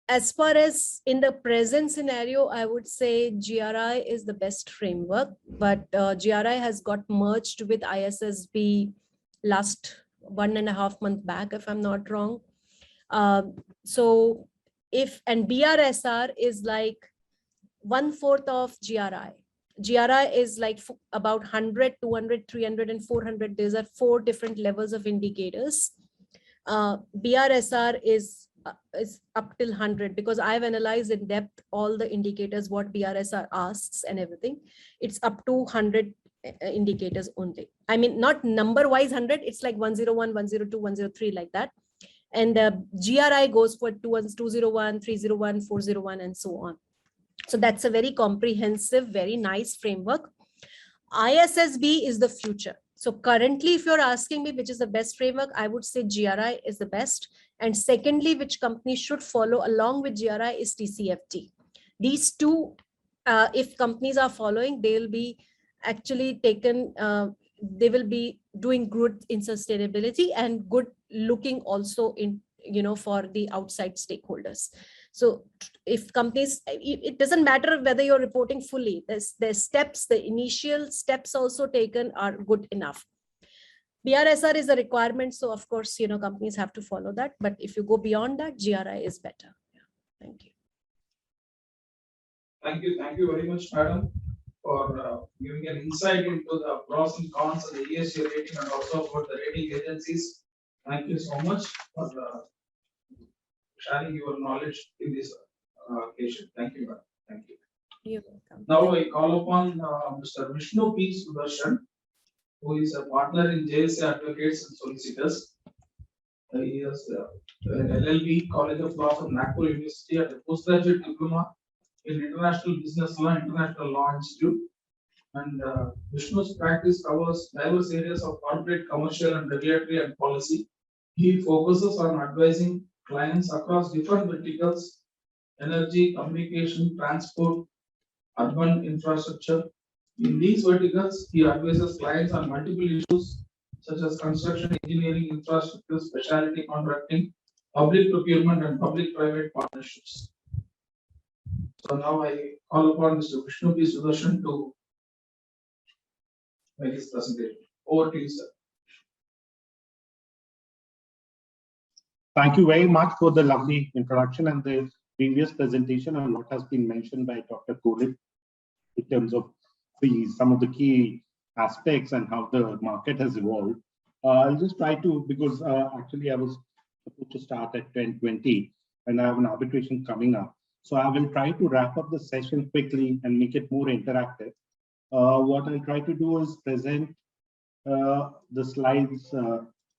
[SPEAKER 3] As far as in the present scenario, I would say GRI is the best framework, but GRI has got merged with ISSB last 1.5 months back, if I'm not wrong. So and BRSR is like 1/4 of GRI. GRI is like about 100, 200, 300, and 400. These are 4 different levels of indicators. BRSR is up till 100, because I've analyzed in depth all the indicators, what BRSR asks and everything. It's up to 100 indicators only. I mean, not number wise 100, it's like 101, 102, 103, like that. And the GRI goes for 201, 301, 401, and so on. So that's a very comprehensive, very nice framework. ISSB is the future. So currently, if you're asking me which is the best framework, I would say GRI is the best. And secondly, which companies should follow along with GRI is TCFT. These two, if companies are following, they will be actually taken, they will be doing good in sustainability and good looking also in, for the outside stakeholders. So if companies, it doesn't matter whether you're reporting fully, there's steps, the initial steps also taken are good enough. BRSR is a requirement, so of course, companies have to follow that. But if you go beyond that, GRI is better. Yeah. Thank you.
[SPEAKER 2] Thank you very much, madam, for giving an insight into the pros and cons of the ESG rating and also about the rating agencies. Thank you so much for sharing your knowledge in this occasion. Thank you, madam. Thank you.
[SPEAKER 3] You're welcome.
[SPEAKER 2] Now I call upon Mr. Vishnu P. Sudarshan, who is a partner in JSA Advocates and Solicitors. He has an LLB, College of Law from Nagpur University, and a postgraduate diploma in International Business Law, International Law Institute. And Vishnu's practice covers diverse areas of corporate, commercial, and regulatory and policy. He focuses on advising clients across different verticals: energy, communication, transport, urban infrastructure. In these verticals, he advises clients on multiple issues such as construction, engineering, infrastructure, specialty contracting, public procurement, and public-private partnerships. So now I call upon Mr. Vishnu P. Sudarshan to make his presentation. Over to you, sir.
[SPEAKER 7] Thank you very much for the lovely introduction and the previous presentation and what has been mentioned by Dr. Kohli in terms of some of the key aspects and how the market has evolved. I'll just try to, because actually I was supposed to start at 10:20 and I have an arbitration coming up. So I will try to wrap up the session quickly and make it more interactive. What I'll try to do is present the slides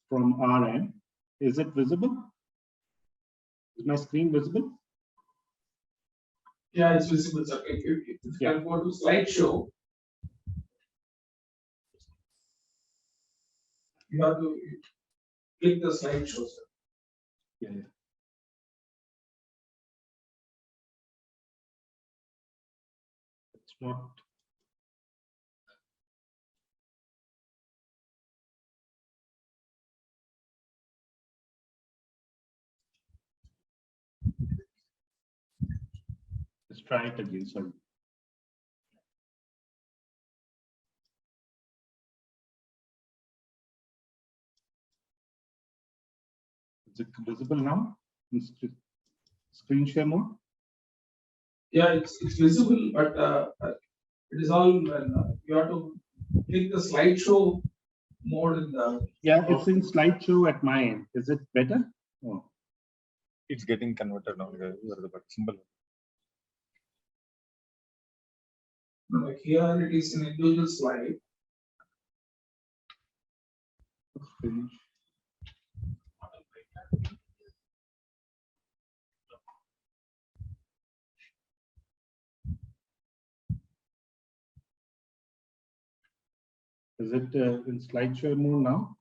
[SPEAKER 7] from our end. Is it visible? Is my screen visible?
[SPEAKER 2] Yeah, it's visible, sir. If you can go to slideshow, you have to click the slideshow, sir.
[SPEAKER 7] Yeah. It's not. Let's try it again. Sorry. Is it visible now? Screen share mode?
[SPEAKER 2] Yeah, it's visible, but it is all you have to click the slideshow mode in the.
[SPEAKER 7] Yeah, it's in slideshow at my end. Is it better? Oh.
[SPEAKER 8] It's getting converted now. The symbol.
[SPEAKER 2] No, here it is in individual slide.
[SPEAKER 7] Finish. Is it in slideshow mode now?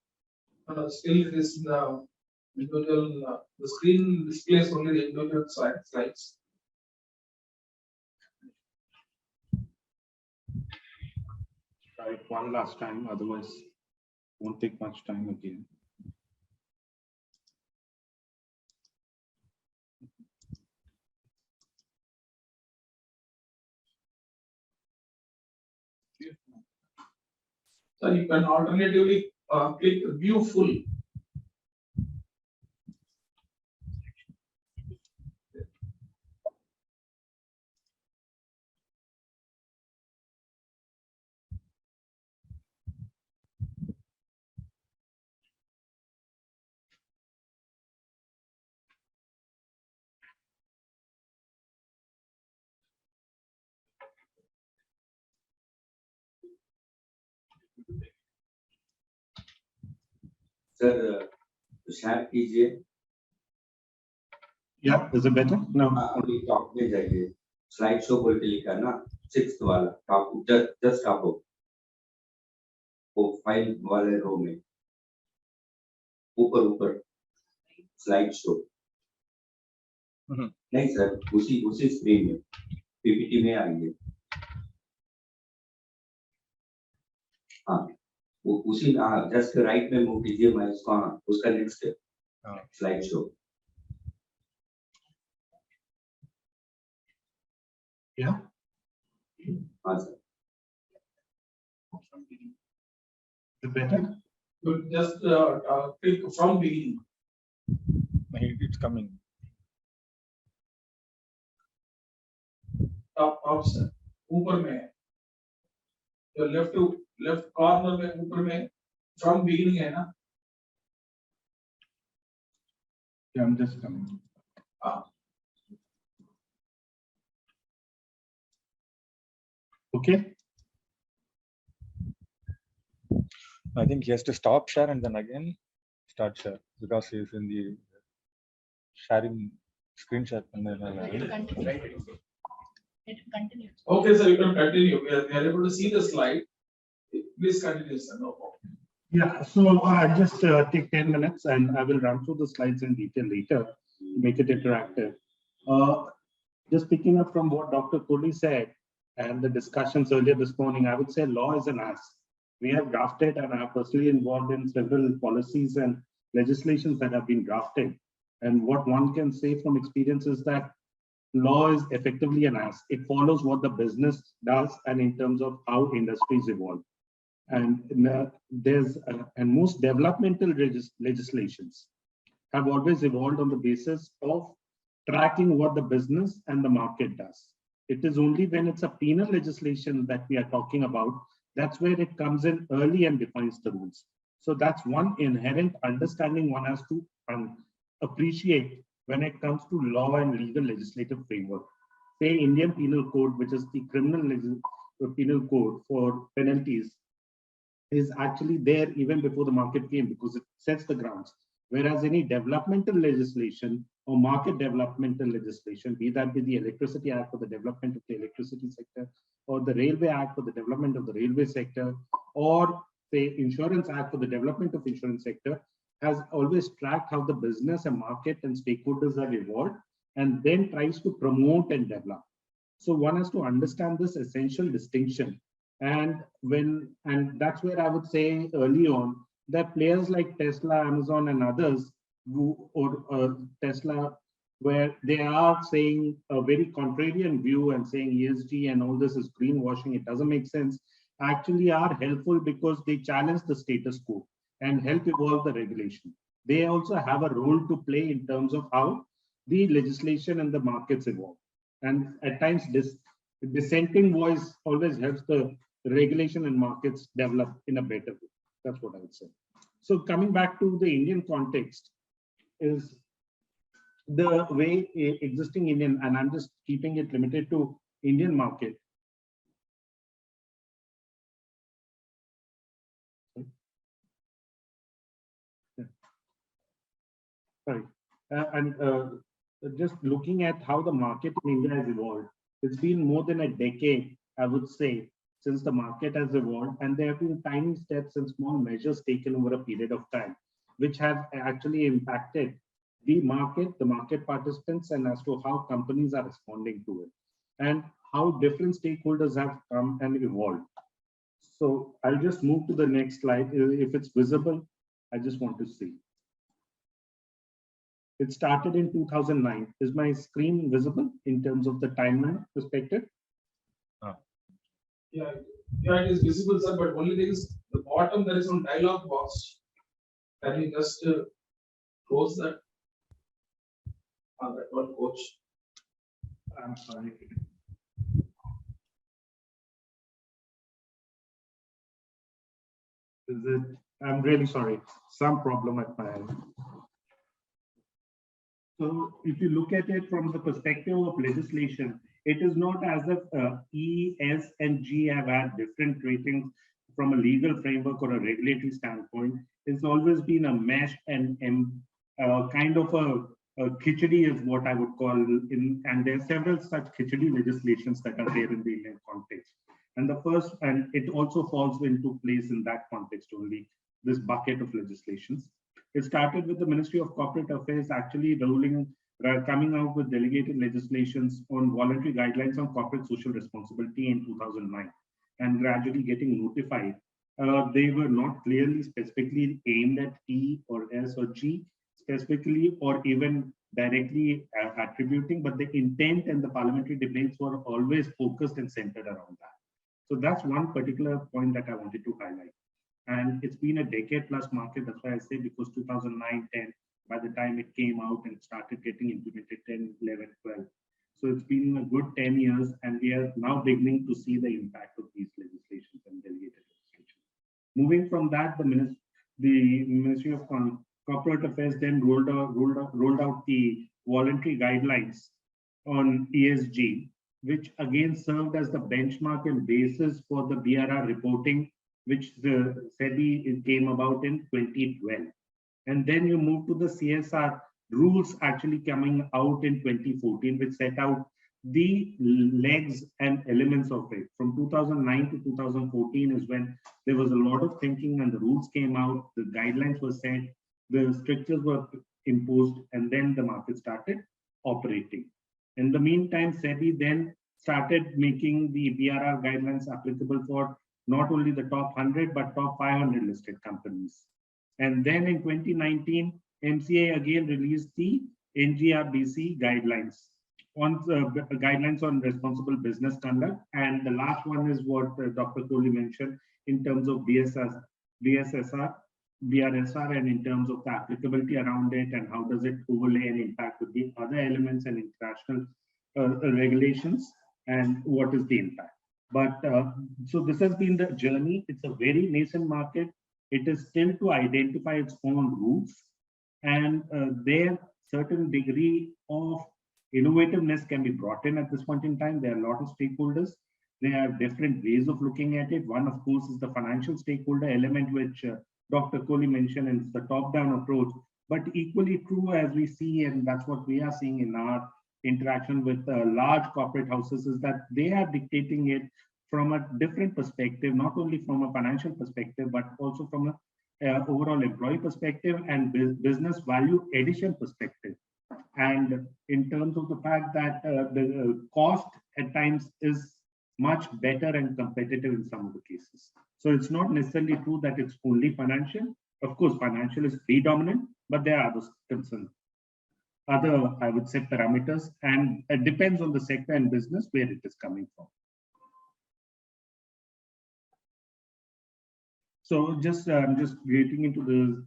[SPEAKER 2] Still, it is the individual. The screen displays only the individual slides.
[SPEAKER 7] Try it one last time, otherwise it won't take much time again.
[SPEAKER 2] So you can alternatively click view full.
[SPEAKER 9] Sir, share कीजिए.
[SPEAKER 7] Yeah, is it better? No.
[SPEAKER 9] अभी top में जाइए. Slide show बोल के लिखा है ना, 6th वाला टॉप, just top. वो फाइल वाले रो में ऊपर स्लाइड शो नहीं सर, उसी स्क्रीन में पीपीटी में आएंगे। हाँ, वो उसी जस्ट राइट में मूव कीजिए, मैं उसका उसका नेक्स्ट स्लाइड शो। हाँ sir,
[SPEAKER 7] better?
[SPEAKER 2] You just click from beginning.
[SPEAKER 8] It's coming.
[SPEAKER 2] Top sir, ऊपर में है, तो लेफ्ट कॉर्नर में ऊपर में from beginning है ना?
[SPEAKER 7] Yeah, I'm just coming. Okay.
[SPEAKER 8] I think he has to stop share and then again start share because he is in the sharing screen share.
[SPEAKER 2] Okay, sir, you can continue. We are able to see the slide. Please continue, sir. No problem.
[SPEAKER 7] Yeah, so I'll just take 10 minutes and I will run through the slides in detail later to make it interactive. Just picking up from what Dr. Kohli said and the discussions earlier this morning, I would say law is an ass. We have drafted and I am personally involved in several policies and legislations that have been drafted. And what one can say from experience is that law is effectively an ass. It follows what the business does and in terms of how industries evolve. And and most developmental legislations have always evolved on the basis of tracking what the business and the market does. It is only when it's a penal legislation that we are talking about, that's where it comes in early and defines the rules. So that's one inherent understanding one has to appreciate when it comes to law and legal legislative framework. Say Indian Penal Code, which is the criminal penal code for penalties, is actually there even before the market came because it sets the grounds. Whereas any developmental legislation or market developmental legislation, be that be the Electricity Act for the development of the electricity sector, or the Railway Act for the development of the railway sector, or say Insurance Act for the development of insurance sector, has always tracked how the business and market and stakeholders have evolved and then tries to promote and develop. So one has to understand this essential distinction. And that's where I would say early on that players like Tesla, Amazon, and others, Tesla, where they are saying a very contrarian view and saying ESG and all this is greenwashing, it doesn't make sense, actually are helpful because they challenge the status quo and help evolve the regulation. They also have a role to play in terms of how the legislation and the markets evolve. And at times, this dissenting voice always helps the regulation and markets develop in a better way. That's what I would say. So coming back to the Indian context is the way existing Indian, and I'm just keeping it limited to Indian market. Sorry. Just looking at how the market in India has evolved, it's been more than a decade, I would say, since the market has evolved, and there have been tiny steps and small measures taken over a period of time, which have actually impacted the market participants, and as to how companies are responding to it, and how different stakeholders have come and evolved. So I'll just move to the next slide. If it's visible, I just want to see. It started in 2009. Is my screen visible in terms of the timeline perspective?
[SPEAKER 2] Yeah, it is visible, sir, but only there is the bottom, there is one dialog box. Can you just close that? That one, coach.
[SPEAKER 7] I'm sorry. Is it? I'm really sorry. Some problem at my end. So if you look at it from the perspective of legislation, it is not as if E, S, and G have had different ratings from a legal framework or a regulatory standpoint. It's always been a mesh and kind of a khichdi is what I would call and there are several such khichdi legislations that are there in the Indian context. And And it also falls into place in that context only, this bucket of legislations. It started with the Ministry of Corporate Affairs actually coming out with delegated legislations on voluntary guidelines on corporate social responsibility in 2009, and gradually getting notified. They were not clearly specifically aimed at E or S or G specifically, or even directly attributing, but the intent and the parliamentary debates were always focused and centered around that. So that's one particular point that I wanted to highlight. And it's been a decade plus market. That's why I say, because 2009, 10, by the time it came out and started getting implemented 10, 11, 12. So it's been a good 10 years, and we are now beginning to see the impact of these legislations and delegated legislation. Moving from that, the Ministry of Corporate Affairs then rolled out the voluntary guidelines on ESG, which again served as the benchmark and basis for the BRR reporting, which the SEBI came about in 2012. And then you move to the CSR rules actually coming out in 2014, which set out the legs and elements of it. From 2009 to 2014 is when there was a lot of thinking and the rules came out, the guidelines were set, the strictures were imposed, and then the market started operating. In the meantime, SEBI then started making the BRR guidelines applicable for not only the top 100, but top 500 listed companies. And then in 2019, MCA again released the NGRBC guidelines on responsible business conduct. And the last one is what Dr. Kohli mentioned in terms of BRSR, and in terms of the applicability around it, and how does it overlay and impact with the other elements and international regulations, and what is the impact. But so this has been the journey. It's a very nascent market. It is still to identify its own roots, and there certain degree of innovativeness can be brought in at this point in time. There are a lot of stakeholders. They have different ways of looking at it. One, of course, is the financial stakeholder element, which Dr. Kohli mentioned, and it's the top-down approach. But equally true, as we see, and that's what we are seeing in our interaction with large corporate houses, is that they are dictating it from a different perspective, not only from a financial perspective, but also from an overall employee perspective and business value addition perspective. And in terms of the fact that the cost at times is much better and competitive in some of the cases. So it's not necessarily true that it's only financial. Of course, financial is predominant, but there are other concerns. Other, I would say, parameters, and it depends on the sector and business where it is coming from. So just getting into the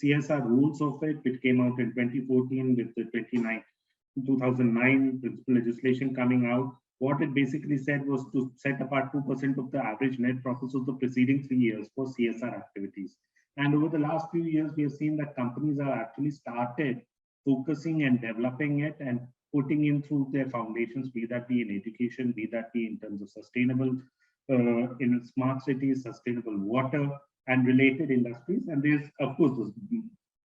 [SPEAKER 7] CSR rules of it, which came out in 2014 with the 2009 principal legislation coming out. What it basically said was to set apart 2% of the average net profits of the preceding 3 years for CSR activities. And over the last few years, we have seen that companies have actually started focusing and developing it and putting in through their foundations, be that be in education, be that be in terms of sustainable, in smart cities, sustainable water, and related industries. And there's, of course,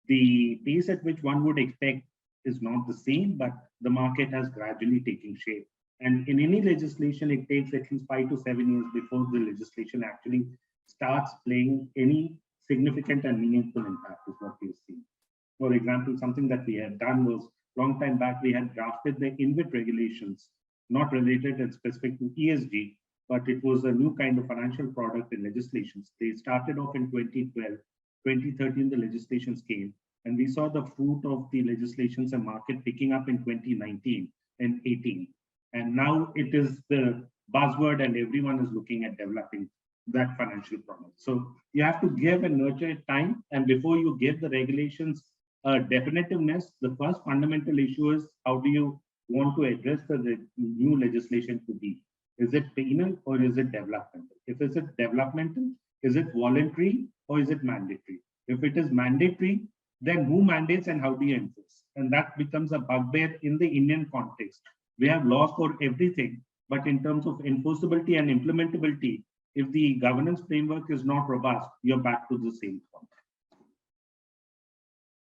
[SPEAKER 7] the pace at which one would expect is not the same, but the market has gradually taken shape. And in any legislation, it takes at least 5 to 7 years before the legislation actually starts playing any significant and meaningful impact, is what we've seen. For example, something that we had done was, long time back, we had drafted the InvIT regulations, not related and specific to ESG, but it was a new kind of financial product in legislations. They started off in 2012, 2013, the legislations came, and we saw the fruit of the legislations and market picking up in 2019 and 18. And now it is the buzzword, and everyone is looking at developing that financial product. So you have to give and nurture it time. And before you give the regulations definitiveness, the first fundamental issue is, how do you want to address the new legislation to be? Is it penal or is it developmental? If it's developmental, is it voluntary or is it mandatory? If it is mandatory, then who mandates and how do you enforce? And that becomes a bugbear in the Indian context. We have laws for everything, but in terms of enforceability and implementability, if the governance framework is not robust, you're back to the same point.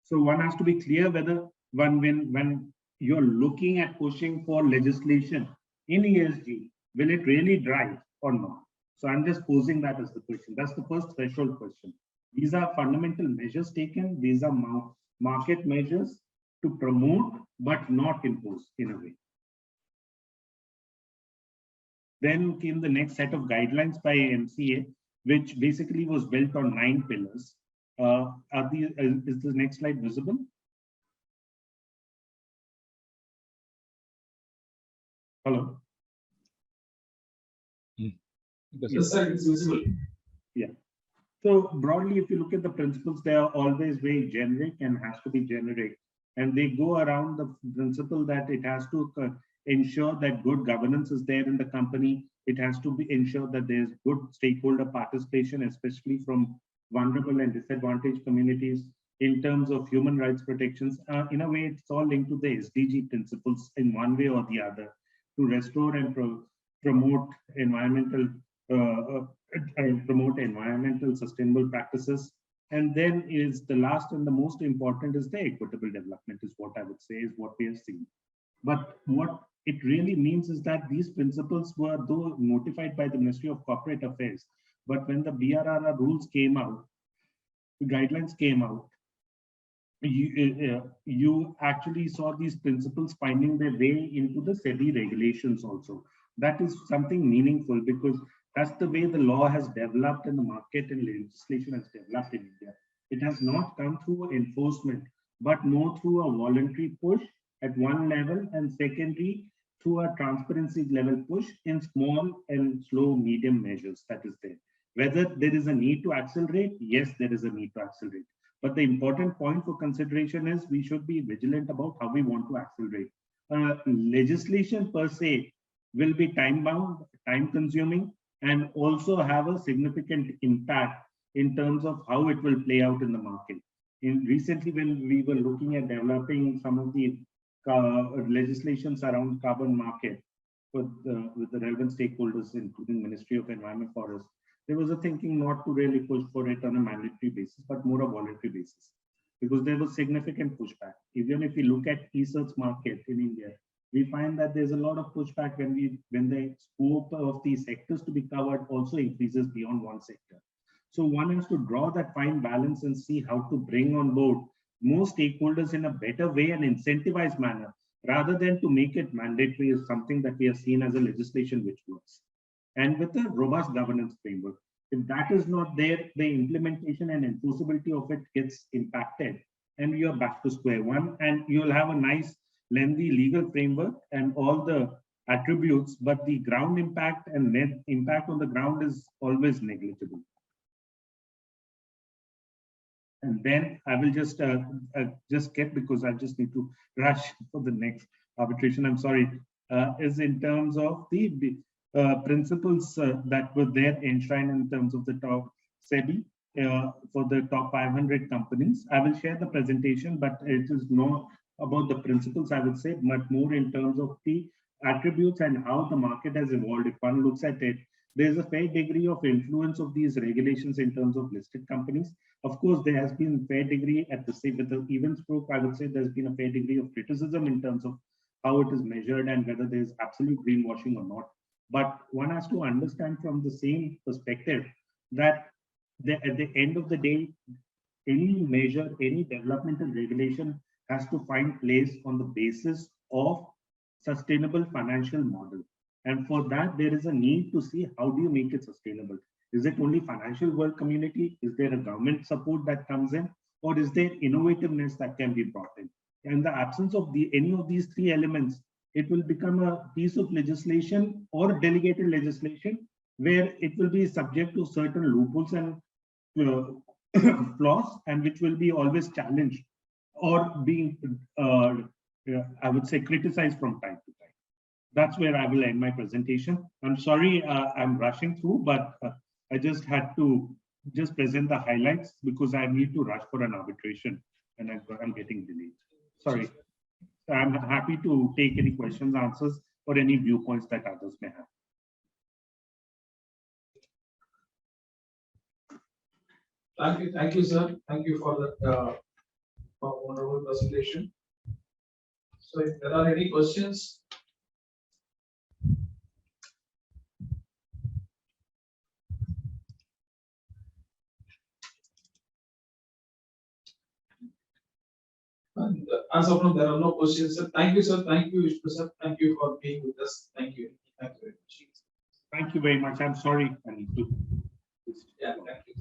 [SPEAKER 7] So one has to be clear whether when you're looking at pushing for legislation in ESG, will it really drive or not? So I'm just posing that as the question. That's the first threshold question. These are fundamental measures taken. These are market measures to promote, but not impose in a way. Then came the next set of guidelines by Msca, which basically was built on 9 pillars. Is the next slide visible? Hello?
[SPEAKER 2] Yes, sir, it's visible.
[SPEAKER 7] Yeah. So broadly, if you look at the principles, they are always very generic and has to be generic. And they go around the principle that it has to ensure that good governance is there in the company. It has to be ensured that there's good stakeholder participation, especially from vulnerable and disadvantaged communities in terms of human rights protections. In a way, it's all linked to the SDG principles in one way or the other to restore and promote environmental sustainable practices. And then is the last and the most important is the equitable development, is what I would say is what we have seen. But what it really means is that these principles were though notified by the Ministry of Corporate Affairs, but when the BRRR rules came out, the guidelines came out, you actually saw these principles finding their way into the SEBI regulations also. That is something meaningful because that's the way the law has developed and the market and legislation has developed in India. It has not come through enforcement, but more through a voluntary push at one level, and secondly, through a transparency level push in small and slow medium measures that is there. Whether there is a need to accelerate, yes, there is a need to accelerate. But the important point for consideration is we should be vigilant about how we want to accelerate. Legislation per se will be time bound, time consuming, and also have a significant impact in terms of how it will play out in the market. Recently, when we were looking at developing some of the legislations around carbon market with the relevant stakeholders, including Ministry of Environment, Forest, there was a thinking not to really push for it on a mandatory basis, but more a voluntary basis, because there was significant pushback. Even if we look at e-search market in India, we find that there's a lot of pushback when the scope of these sectors to be covered also increases beyond one sector. So one has to draw that fine balance and see how to bring on board more stakeholders in a better way and incentivized manner, rather than to make it mandatory is something that we have seen as a legislation which works. And with a robust governance framework, if that is not there, the implementation and enforceability of it gets impacted, and you're back to square one, and you'll have a nice lengthy legal framework and all the attributes, but the ground impact and net impact on the ground is always negligible. And then I will just get, because I just need to rush for the next arbitration, I'm sorry, is in terms of the principles that were there enshrined in terms of the top SEBI for the top 500 companies. I will share the presentation, but it is not about the principles, I would say, but more in terms of the attributes and how the market has evolved. If one looks at it, there's a fair degree of influence of these regulations in terms of listed companies. Of course, there has been a fair degree at the same, with the even stroke, I would say there's been a fair degree of criticism in terms of how it is measured and whether there's absolute greenwashing or not. But one has to understand from the same perspective that at the end of the day, any measure, any developmental regulation has to find place on the basis of sustainable financial model. And for that, there is a need to see how do you make it sustainable? Is it only financial world community? Is there a government support that comes in? Or is there innovativeness that can be brought in? In the absence of any of these three elements, it will become a piece of legislation or delegated legislation where it will be subject to certain loopholes and flaws, and which will be always challenged or being, I would say, criticized from time to time. That's where I will end my presentation. I'm sorry, I'm rushing through, but I just had to just present the highlights because I need to rush for an arbitration and I'm getting delayed. Sorry. I'm happy to take any questions, answers, or any viewpoints that others may have.
[SPEAKER 2] Thank you, sir. Thank you for that wonderful presentation. So, if there are any questions, And as of now, there are no questions, sir. Thank you, sir. Thank you, Vishnu sir. Thank you for being with us. Thank you. Thank you very much.
[SPEAKER 7] Thank you very much. I'm sorry. I need to.
[SPEAKER 2] Yeah, thank you.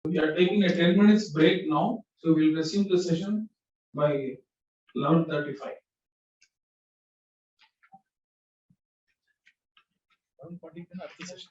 [SPEAKER 2] We are taking a 10 minutes break now, so we'll resume the session by 11:35. 11:40 session.